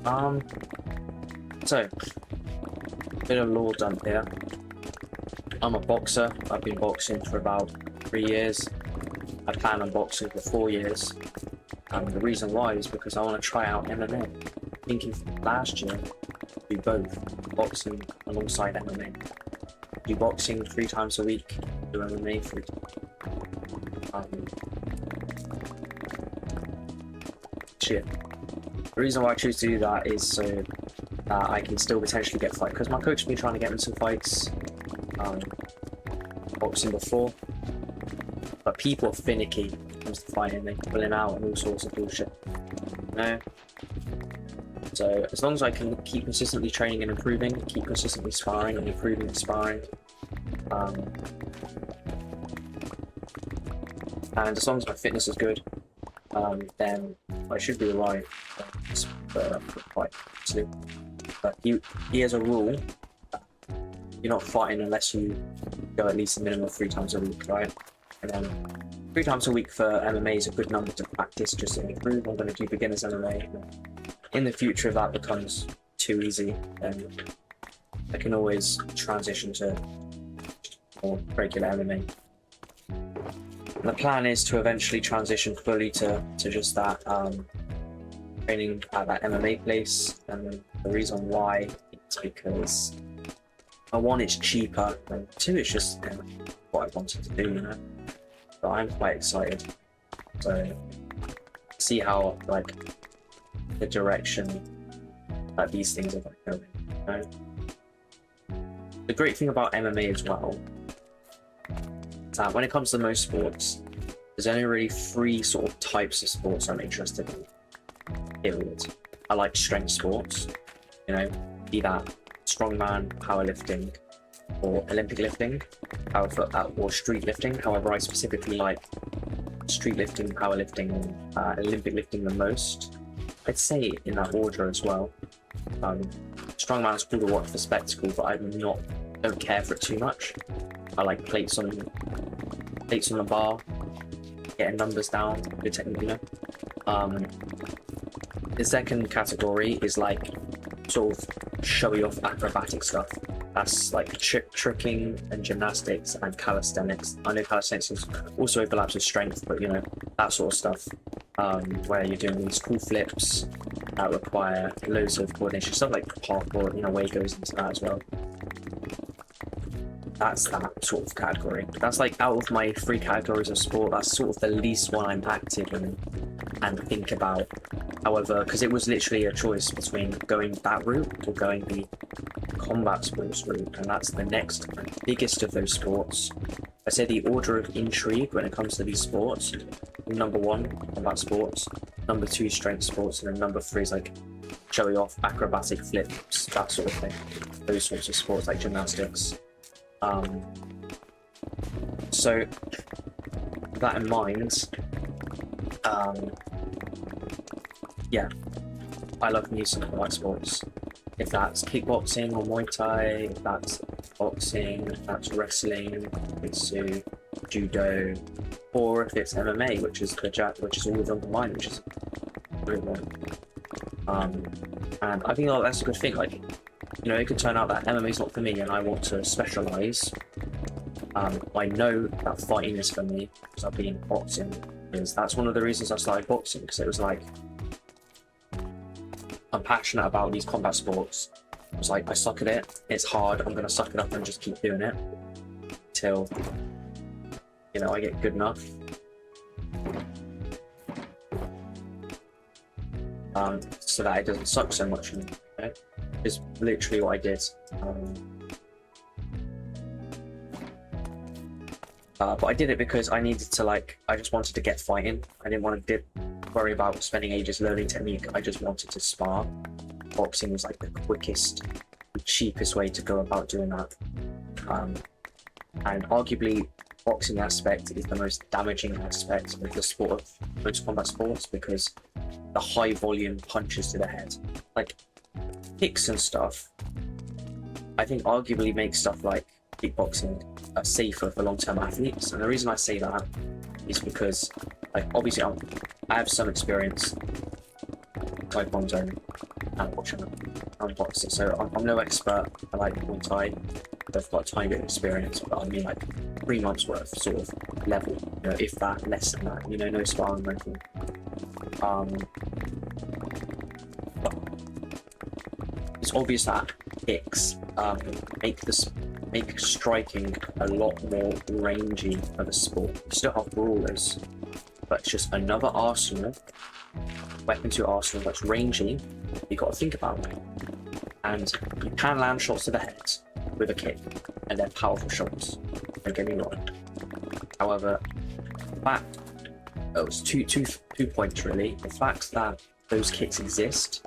So, bit of lore dump here. I'm a boxer. I've been boxing for about 3 years. I plan on boxing for 4 years. And the reason why is because I want to try out MMA. Thinking last year, do both, boxing alongside MMA. Do boxing 3 times a week, do MMA 3 times. Shit. The reason why I choose to do that is so that I can still potentially get fight, because my coach has been trying to get me some fights, boxing before, but people are finicky when it comes to fighting. They're pulling out and all sorts of bullshit, you know? So as long as I can keep consistently training and improving, keep consistently sparring and improving and sparring, and as long as my fitness is good, then I should be alright for fight. But he has a rule: you're not fighting unless you go at least a minimum of 3 times a week, right? And then 3 times a week for MMA is a good number to practice, just to improve. I'm going to do beginners MMA. In the future, if that becomes too easy, then I can always transition to more regular MMA. And the plan is to eventually transition fully to just that training at that MMA place. And the reason why is because, one, it's cheaper, and 2, it's just what I wanted to do, you know. But I'm quite excited. So see how like the direction that these things are going, you know? The great thing about MMA as well is that when it comes to most sports, there's only really 3 sort of types of sports I'm interested in. Period. I like strength sports, you know, be that strongman, powerlifting, or Olympic lifting, or street lifting. However, I specifically like street lifting, powerlifting, and Olympic lifting the most. I'd say in that order as well. Strongman is cool to watch for spectacle, but don't care for it too much. I like plates on the bar, getting numbers down, good technique, you know. The second category is like sort of showy off acrobatic stuff. That's like tricking and gymnastics and calisthenics. I know calisthenics also overlaps with strength, but you know, that sort of stuff, where you're doing these cool flips that require loads of coordination, stuff like parkour, you know, weight goes into that as well. That's that sort of category. That's like, out of my 3 categories of sport, that's sort of the least one I'm active in and think about. However, because it was literally a choice between going that route or going the combat sports route, and that's the next biggest of those sports. I say the order of intrigue when it comes to these sports: number 1, combat sports; number 2, strength sports; and then number 3 is like showy off acrobatic flips, that sort of thing. Those sorts of sports like gymnastics. So with that in mind, yeah, I love new some combat sports. If that's kickboxing or Muay Thai, if that's boxing, if that's wrestling, jiu-jitsu, judo, or if it's MMA, which is always under mine, which is really one. And I think that's a good thing. Like, you know, it could turn out that MMA is not for me, and I want to specialize. I know that fighting is for me because I've been in boxing. That's one of the reasons I started boxing, because it was like, I'm passionate about these combat sports. I was like, I suck at it, it's hard, I'm gonna suck it up and just keep doing it till, you know, I get good enough. So that it doesn't suck so much, you know? Is literally what I did. But I did it because I needed to, like, I just wanted to get fighting. I didn't want to worry about spending ages learning technique. I just wanted to spar. Boxing was like the quickest, cheapest way to go about doing that. And arguably, boxing aspect is the most damaging aspect of the sport of most combat sports, because the high volume punches to the head, like kicks and stuff, I think arguably makes stuff like kickboxing safer for long-term athletes. And the reason I say that is because, like, obviously I have some experience in Taekwondo, and watching unboxing. So I'm no expert. I like Muay Thai. I've got a tiny bit of experience, but I mean like 3 months worth sort of level, you know, if that, less than that, you know, no sparring or anything. It's obvious that kicks make striking a lot more rangy of a sport. You still have brawlers, but it's just another arsenal, weapon to arsenal that's rangy. You got to think about it, and you can land shots to the head with a kick, and they're powerful shots. Don't get me wrong. However, the fact it was two points really. The fact that those kicks exist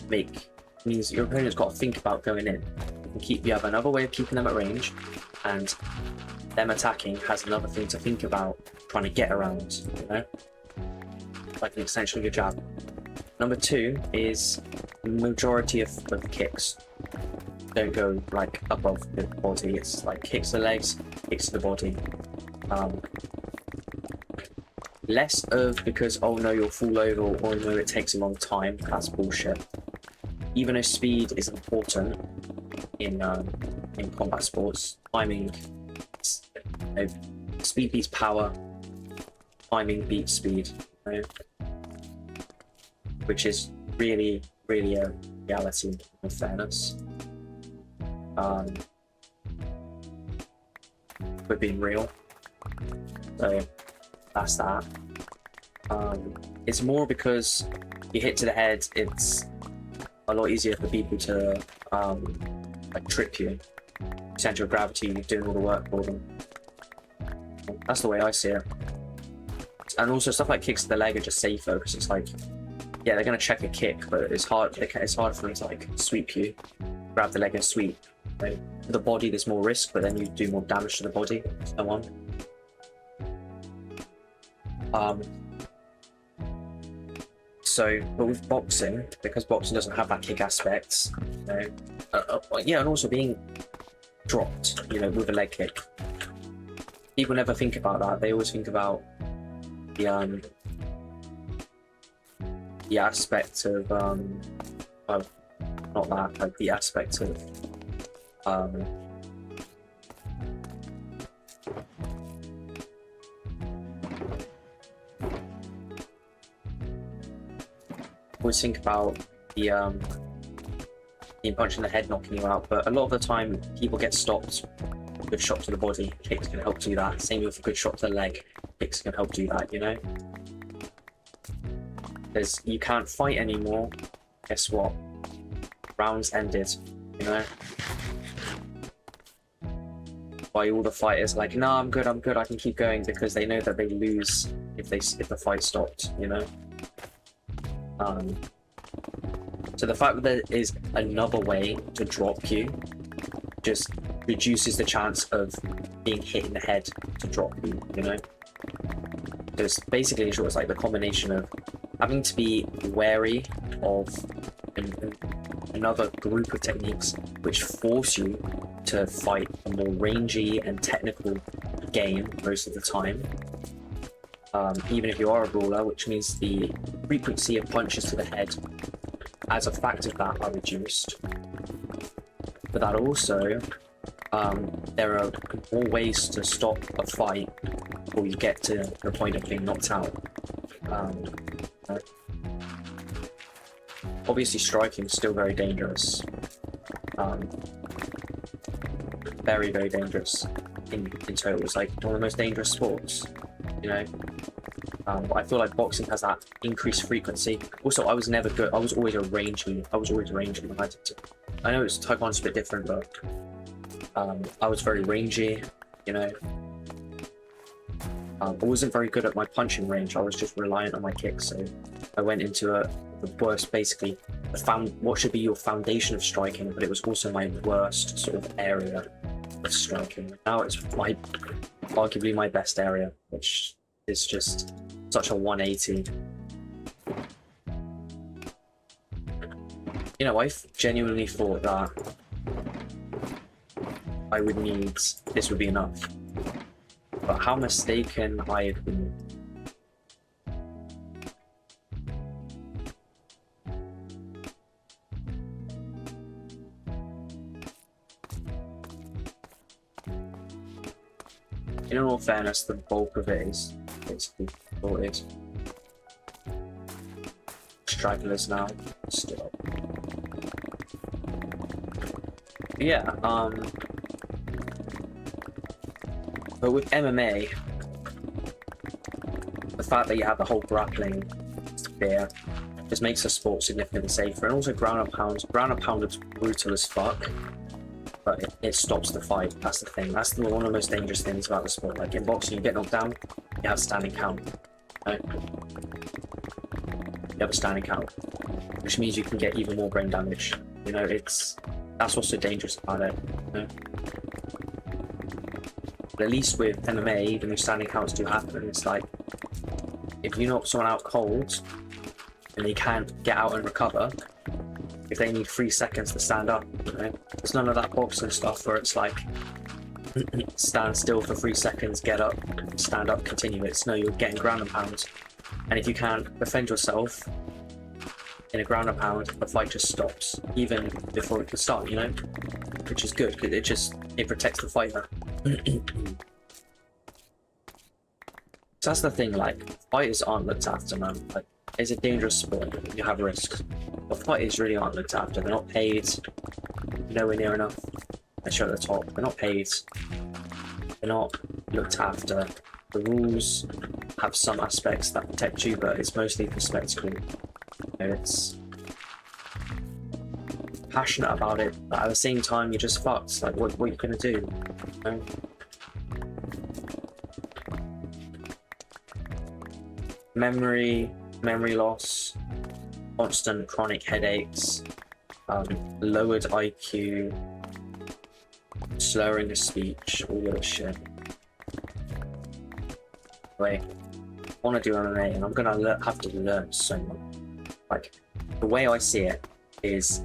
means your opponent's got to think about going in. You have another way of keeping them at range, and them attacking has another thing to think about trying to get around, you know? Like an extension of your jab. Number 2 is the majority of kicks don't go like above the body. It's like kicks to the legs, kicks to the body. Less of because, oh no, you'll fall over, or no, it takes a long time. That's bullshit. Even though speed is important in combat sports, timing, you know, speed beats power, timing beats speed, you know? Which is really a reality in fairness. We're being real, so that's that. It's more because you hit to the head, it's a lot easier for people to like trip you. Center of gravity doing all the work for them. That's the way I see it. And also stuff like kicks to the leg are just safer because it's like, yeah, they're gonna check a kick, but it's hard. It's hard for them to like sweep you, grab the leg and sweep. You know? For the body, there's more risk, but then you do more damage to the body. So on. But with boxing, because boxing doesn't have that kick aspect, you know, yeah, and also being dropped, you know, with a leg kick. People never think about that. They always think about the aspect of not that, like the aspect of always think about the punch in the head knocking you out, but a lot of the time people get stopped. Good shot to the body, kicks can help do that. Same with a good shot to the leg, kicks can help do that, you know? Because you can't fight anymore, guess what? Rounds ended, you know? Why all the fighters like, no, I'm good, I can keep going, because they know that they lose if the fight stopped, you know? So the fact that there is another way to drop you just reduces the chance of being hit in the head to drop you, you know? Because basically, in short, it's like the combination of having to be wary of another group of techniques which force you to fight a more rangy and technical game most of the time. Even if you are a brawler, which means the frequency of punches to the head as a fact of that are reduced. But that also, there are more ways to stop a fight before you get to the point of being knocked out. Obviously striking is still very dangerous. Very dangerous in total. It's like one of the most dangerous sports, you know? But I feel like boxing has that increased frequency. Also, I was never good. I was always a rangy when I did it. I know Taekwondo's a bit different, but I was very rangy, you know. I wasn't very good at my punching range. I was just reliant on my kicks, so I went into the worst, basically, what should be your foundation of striking, but it was also my worst sort of area of striking. Now it's arguably my best area, which is just such a 180. You know, I genuinely thought that this would be enough. But how mistaken I have been. in all fairness, the bulk of it is basically all it is. Stragglers now, still. Yeah, but with MMA, the fact that you have the whole grappling sphere just makes the sport significantly safer, and also ground and pound. Ground and pound is brutal as fuck, but it stops the fight. That's the thing. That's one of the most dangerous things about the sport. Like in boxing, you get knocked down, you have a standing count. Right? You have a standing count, which means you can get even more brain damage. You know, that's what's so dangerous about it. You know? But at least with MMA, even if standing counts do happen, it's like if you knock someone out cold and they can't get out and recover, if they need 3 seconds to stand up, you know, there's none of that boxing stuff where it's like stand still for 3 seconds, get up, stand up, continue. It's no, you're getting ground and pound, and if you can't defend yourself in a ground and pound, the fight just stops even before it can start, you know, which is good because it protects the fighter. So that's the thing, like, fighters aren't looked after, man. Like, it's a dangerous sport, you have risks, but fighters really aren't looked after. They're not paid nowhere near enough, unless you're at the top. They're not paid, they're not looked after. The rules have some aspects that protect you, but it's mostly for spectacle. You know, it's passionate about it, but at the same time you're just fucked. Like, what are you gonna do? You know? Memory loss, constant chronic headaches, lowered IQ, slurring of speech, all that shit. Wait, I want to do MMA, and I'm gonna have to learn so much. Like, the way I see it is,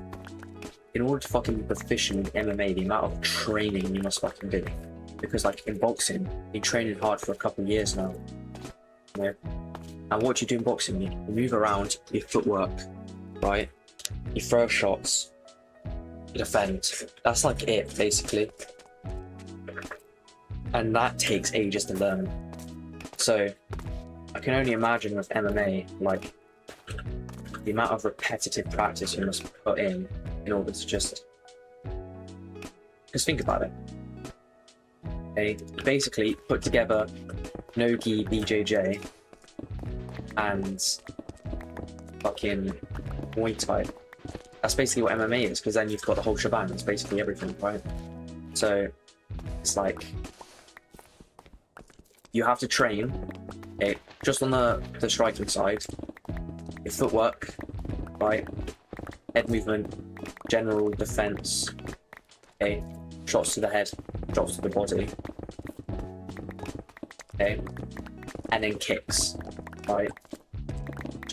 in order to fucking be proficient in MMA, the amount of training you must fucking do. Because, like, in boxing, you've been training hard for a couple of years now. You know? And what you do in boxing, you move around, your footwork, right? You throw shots, you defend. That's like it, basically. And that takes ages to learn. So, I can only imagine with MMA, like, the amount of repetitive practice you must put in order to just think about it. Okay, basically put together no-gi BJJ and fucking Muay Thai. That's basically what MMA is, because then you've got the whole shebang. It's basically everything, right? So it's like you have to train, okay, just on the striking side, your footwork, right, head movement, general defense, okay, shots to the head, shots to the body, okay, and then kicks, right?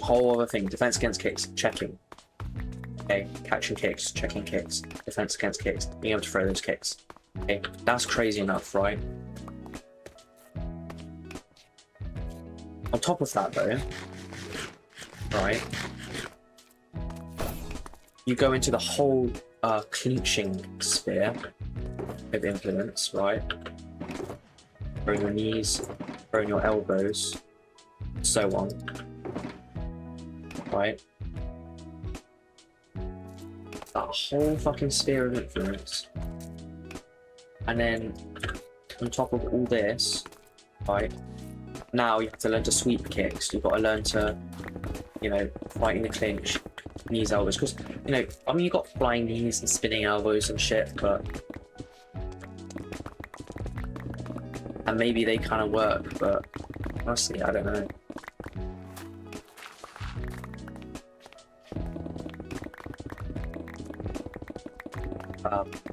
Whole other thing, defense against kicks, checking, okay, catching kicks, checking kicks, defense against kicks, being able to throw those kicks, okay, that's crazy enough, right? On top of that though, right, you go into the whole clinching sphere of influence, right? Throwing your knees, throwing your elbows, so on, right? That whole fucking sphere of influence. And then, on top of all this, right, now you have to learn to sweep kicks. You've got to learn to, you know, fight in the clinch, knees, elbows. Because, you know, I mean, you've got flying knees and spinning elbows and shit, but... And maybe they kind of work, but honestly, I don't know.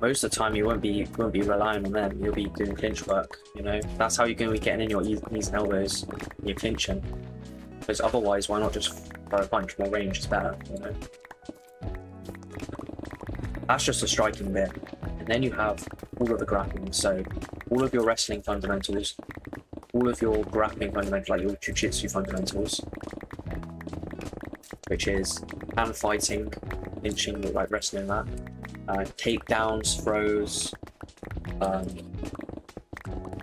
Most of the time you won't be relying on them. You'll be doing clinch work, you know. That's how you're going to be getting in your knees and elbows when you're clinching. Because otherwise, why not just throw a punch? More range is better, you know. That's just a striking bit. And then you have all of the grappling. So all of your wrestling fundamentals, all of your grappling fundamentals, like your jiu-jitsu fundamentals, which is hand fighting, clinching, like wrestling that. Takedowns, throws,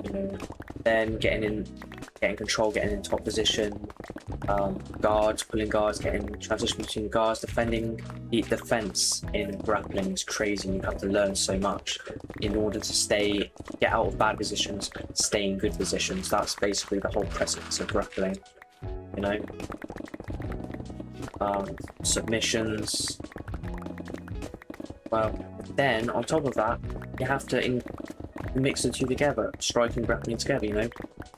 you know, then getting control, getting in top position, guards, pulling guards, getting transition between guards, defending. The defense in grappling is crazy. You have to learn so much in order to get out of bad positions, stay in good positions. That's basically the whole precipice of grappling, you know. Submissions. Well, then on top of that, you have to mix the two together, strike and grappling together, you know.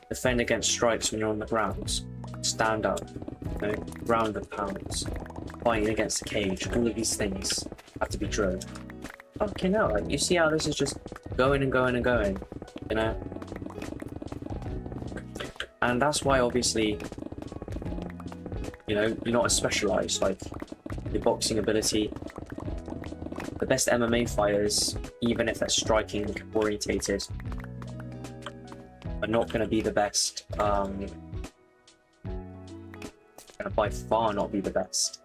Defend against strikes when you're on the ground, stand up, you know, ground and pounds, fighting against the cage. All of these things have to be drilled. Okay, no, like, you see how this is just going and going and going, you know. And that's why, obviously, you know, you're not as specialized. Like your boxing ability, the best MMA fighters, even if they're striking orientated, are not going to be the best. Going to by far not be the best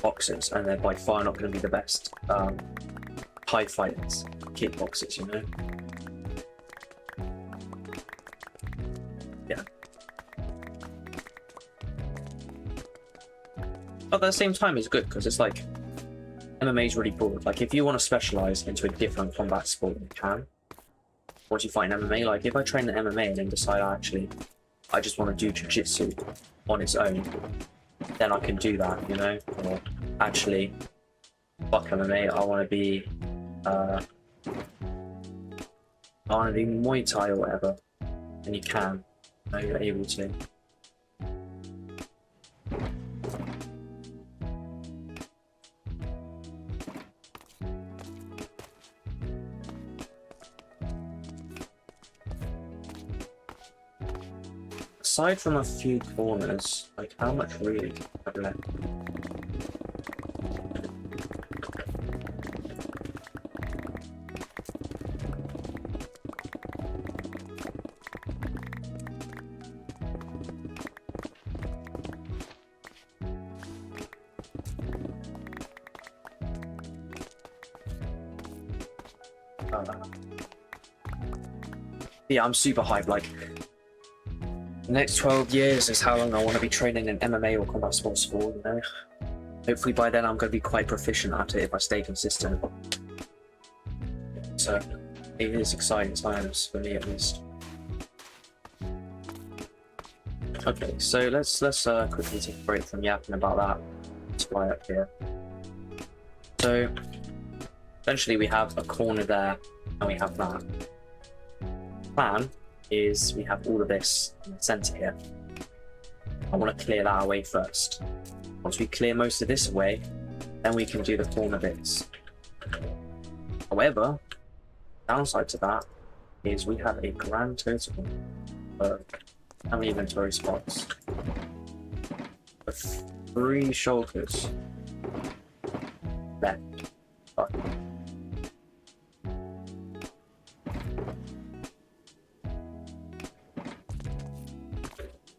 boxers, and they're by far not going to be the best Thai fighters, kickboxers. You know. Yeah. But at the same time, it's good because it's like MMA is really broad. Like if you want to specialize into a different combat sport, you can. Once you fight in MMA, like if I train in MMA and then decide I just want to do jiu-jitsu on its own, then I can do that, you know. Or actually, fuck MMA, I want to be Muay Thai or whatever, and you can. You know, you're able to. Aside from a few corners, like how much really have left? Yeah, I'm super hyped. Like, the next 12 years is how long I want to be training in MMA or combat sports for, you know. Hopefully by then I'm going to be quite proficient at it if I stay consistent. So, it is exciting times for me at least. Okay, so let's quickly take a break from yapping about that. Let's fly up here. So, essentially we have a corner there, and we have that. Plan is we have all of this in the center here. I want to clear that away first. Once we clear most of this away, then we can do the corner bits. However, downside to that is we have a grand total of how many inventory spots? Of 3 shulkers left. But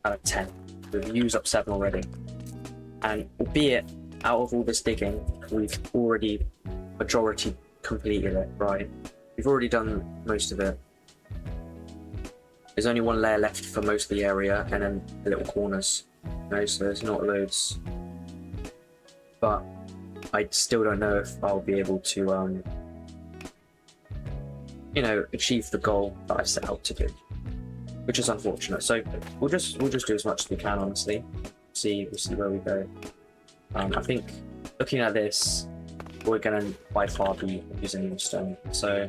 out of 10. We've used up 7 already. And albeit out of all this digging, we've already majority completed it, right? We've already done most of it. There's only 1 layer left for most of the area, and then the little corners. You know, so there's not loads. But I still don't know if I'll be able to, you know, achieve the goal that I set out to do, which is unfortunate. So we'll just do as much as we can, honestly. We'll see where we go. I think looking at this, we're gonna by far be using more stone. So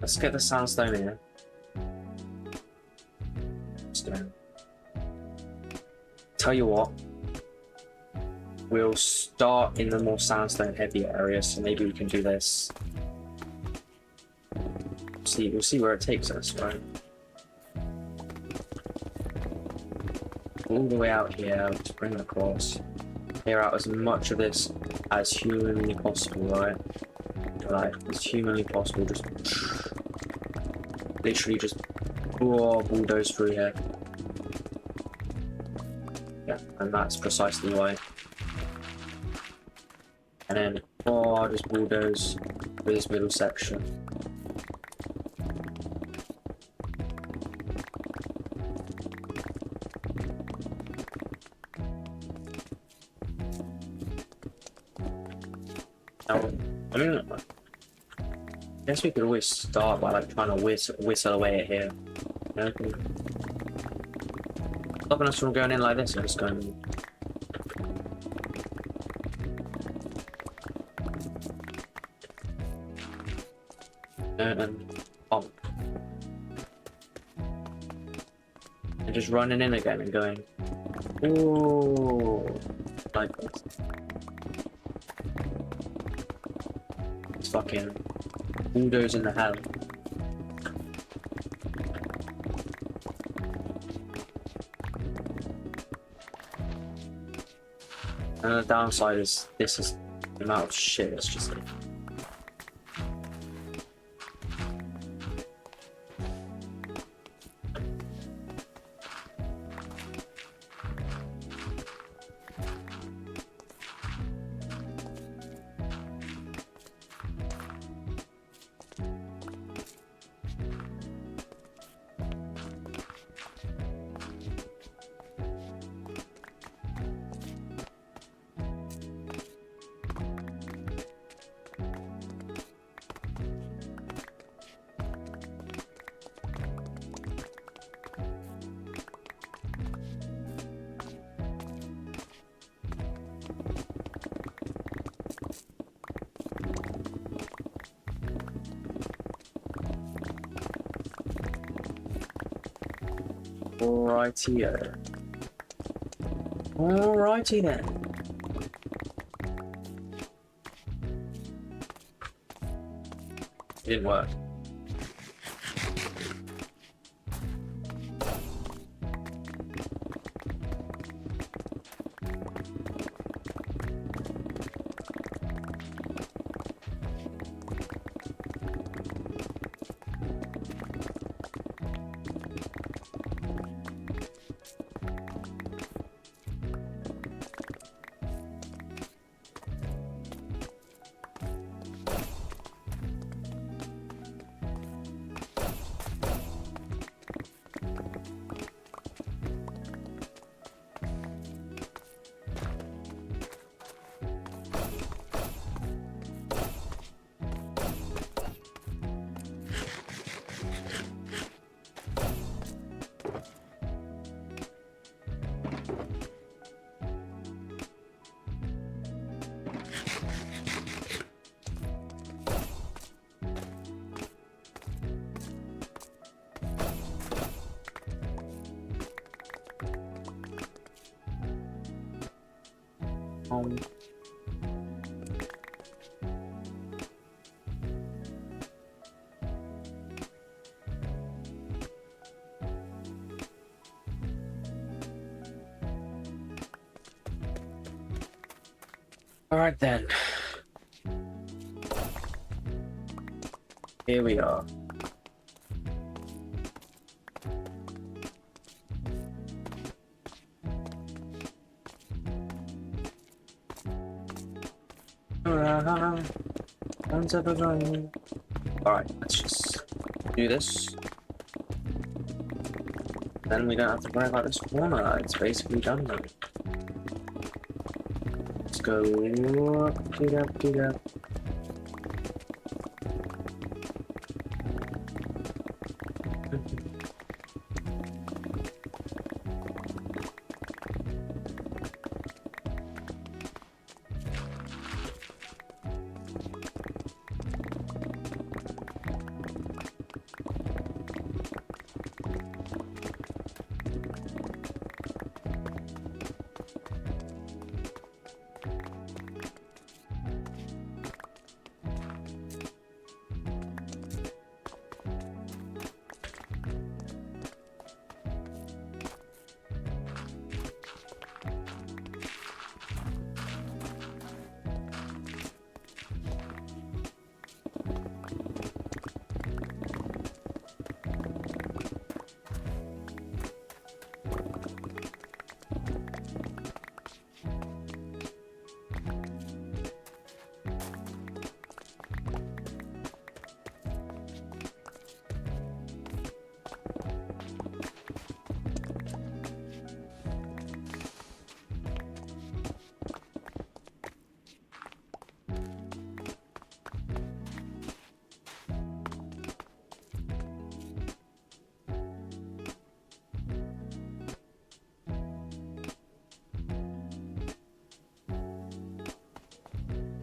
let's get the sandstone here. Stone. Tell you what, we'll start in the more sandstone heavy areas. So maybe we can do this. We'll see where it takes us, right? All the way out here, just bring it across. Clear out as much of this as humanly possible, right? Like, as humanly possible, just literally just bulldoze through here. Yeah, and that's precisely why. And then, just bulldoze for this middle section. Now, I mean, I guess we could always start by like trying to whistle away at here. You know? Stopping us from going in like this, I'm just going. And bump. And just running in again and going. Ooh, like this. It's fucking bulldozing the hell. And the downside is this is the amount of shit it's just like. Alrighty-o. Alrighty then. It didn't work. Alright then. Here we are. Alright, let's just do this. Then we don't have to worry about this corner. It's basically done now. Let's go do that.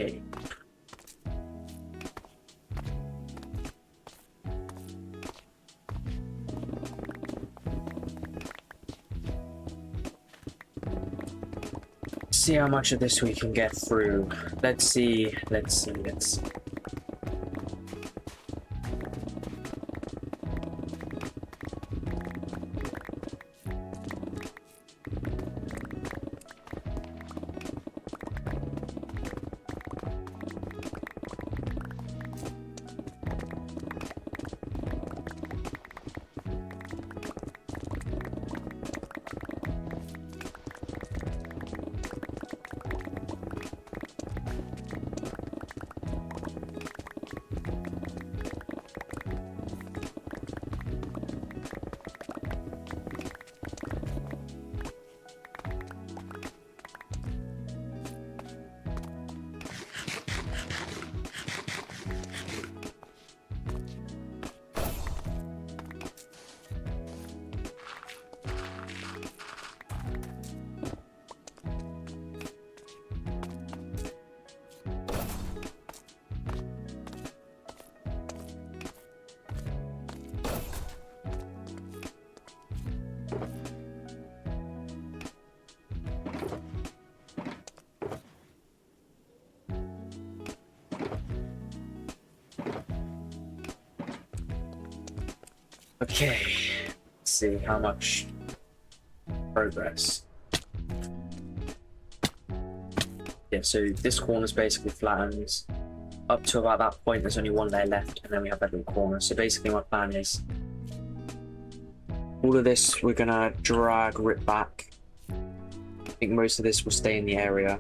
Okay. See how much of this we can get through. Let's see. Okay, let's see how much progress. Yeah, so this corner's basically flattens. Up to about that point, there's only one layer left, and then we have that little corner. So basically my plan is all of this we're gonna rip back. I think most of this will stay in the area.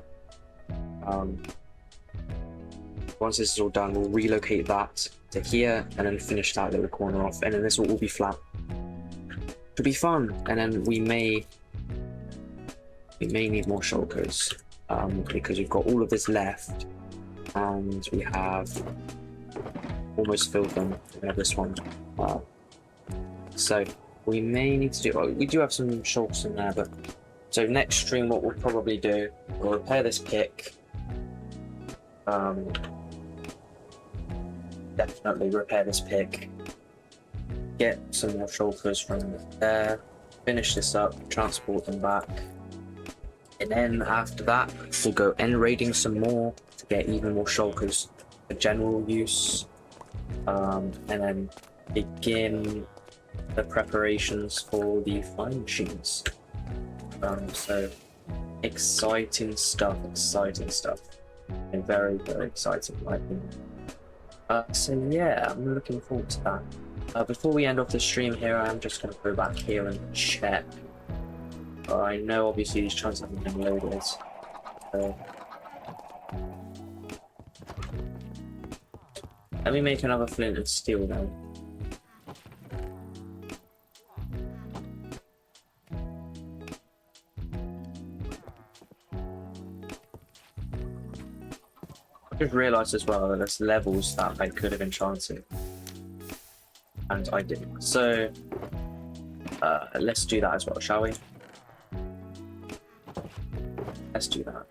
Once this is all done, we'll relocate that to here and then finish that little corner off, and then this will all be flat. It'll be fun, and then we may need more shulkers because we've got all of this left, and we have almost filled them. We have this one, so we may need to do. We do have some shulkers in there, but so next stream, what we'll probably do, we'll repair this pick. Definitely repair this pick, get some more shulkers from there, finish this up, transport them back, and then after that we'll go end raiding some more to get even more shulkers for general use, and then begin the preparations for the flying machines. So exciting stuff, and very, very exciting, in my opinion. So yeah, I'm looking forward to that. Before we end off the stream here, I'm just going to go back here and check. I know obviously these chunks haven't been loaded. So let me make another flint and steel then. I just realised as well that there's levels that I could have enchanted, and I didn't. So let's do that as well, shall we? Let's do that.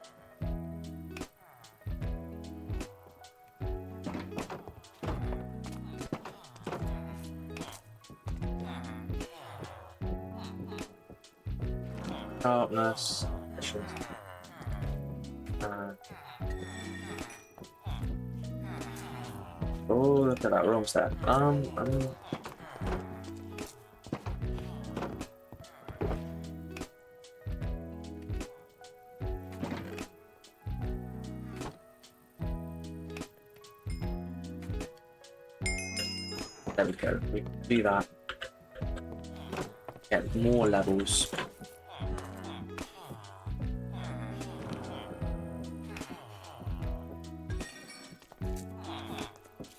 Sharpness. Oh, look at that wrong stat. There we go. We can do that. Get more levels.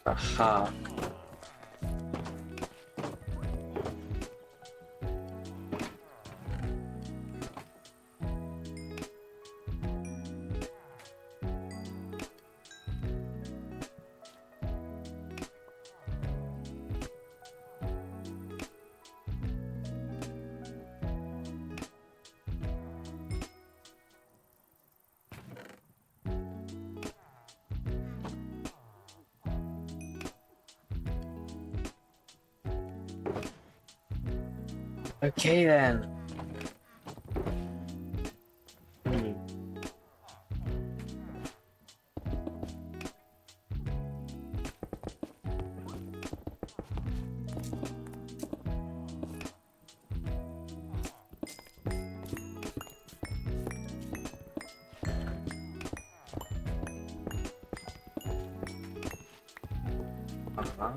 Aha. Okay then. Hmm. Uh-huh.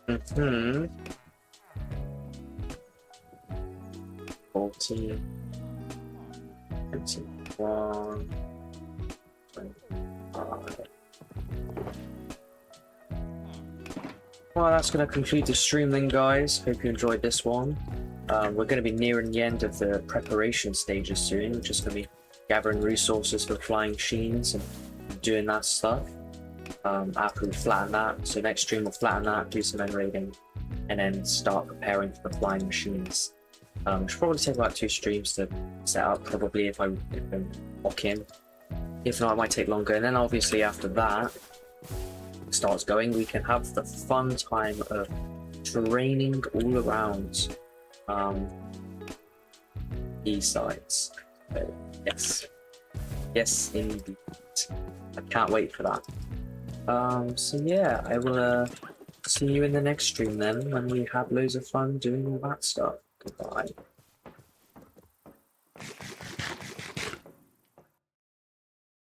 Mm-hmm. 40, 21, 25. Well, that's going to conclude the stream then, guys. Hope you enjoyed this one. We're going to be nearing the end of the preparation stages soon. We're just going to be gathering resources for flying machines and doing that stuff. After we flatten that, so next stream we'll flatten that, do some end raiding, and then start preparing for the flying machines. Should probably take about 2 streams to set up, probably if I lock in. If not, it might take longer. And then obviously after that starts going, we can have the fun time of training all around these sites. So, yes, indeed. I can't wait for that. So yeah, I will see you in the next stream then, when we have loads of fun doing all that stuff. Goodbye.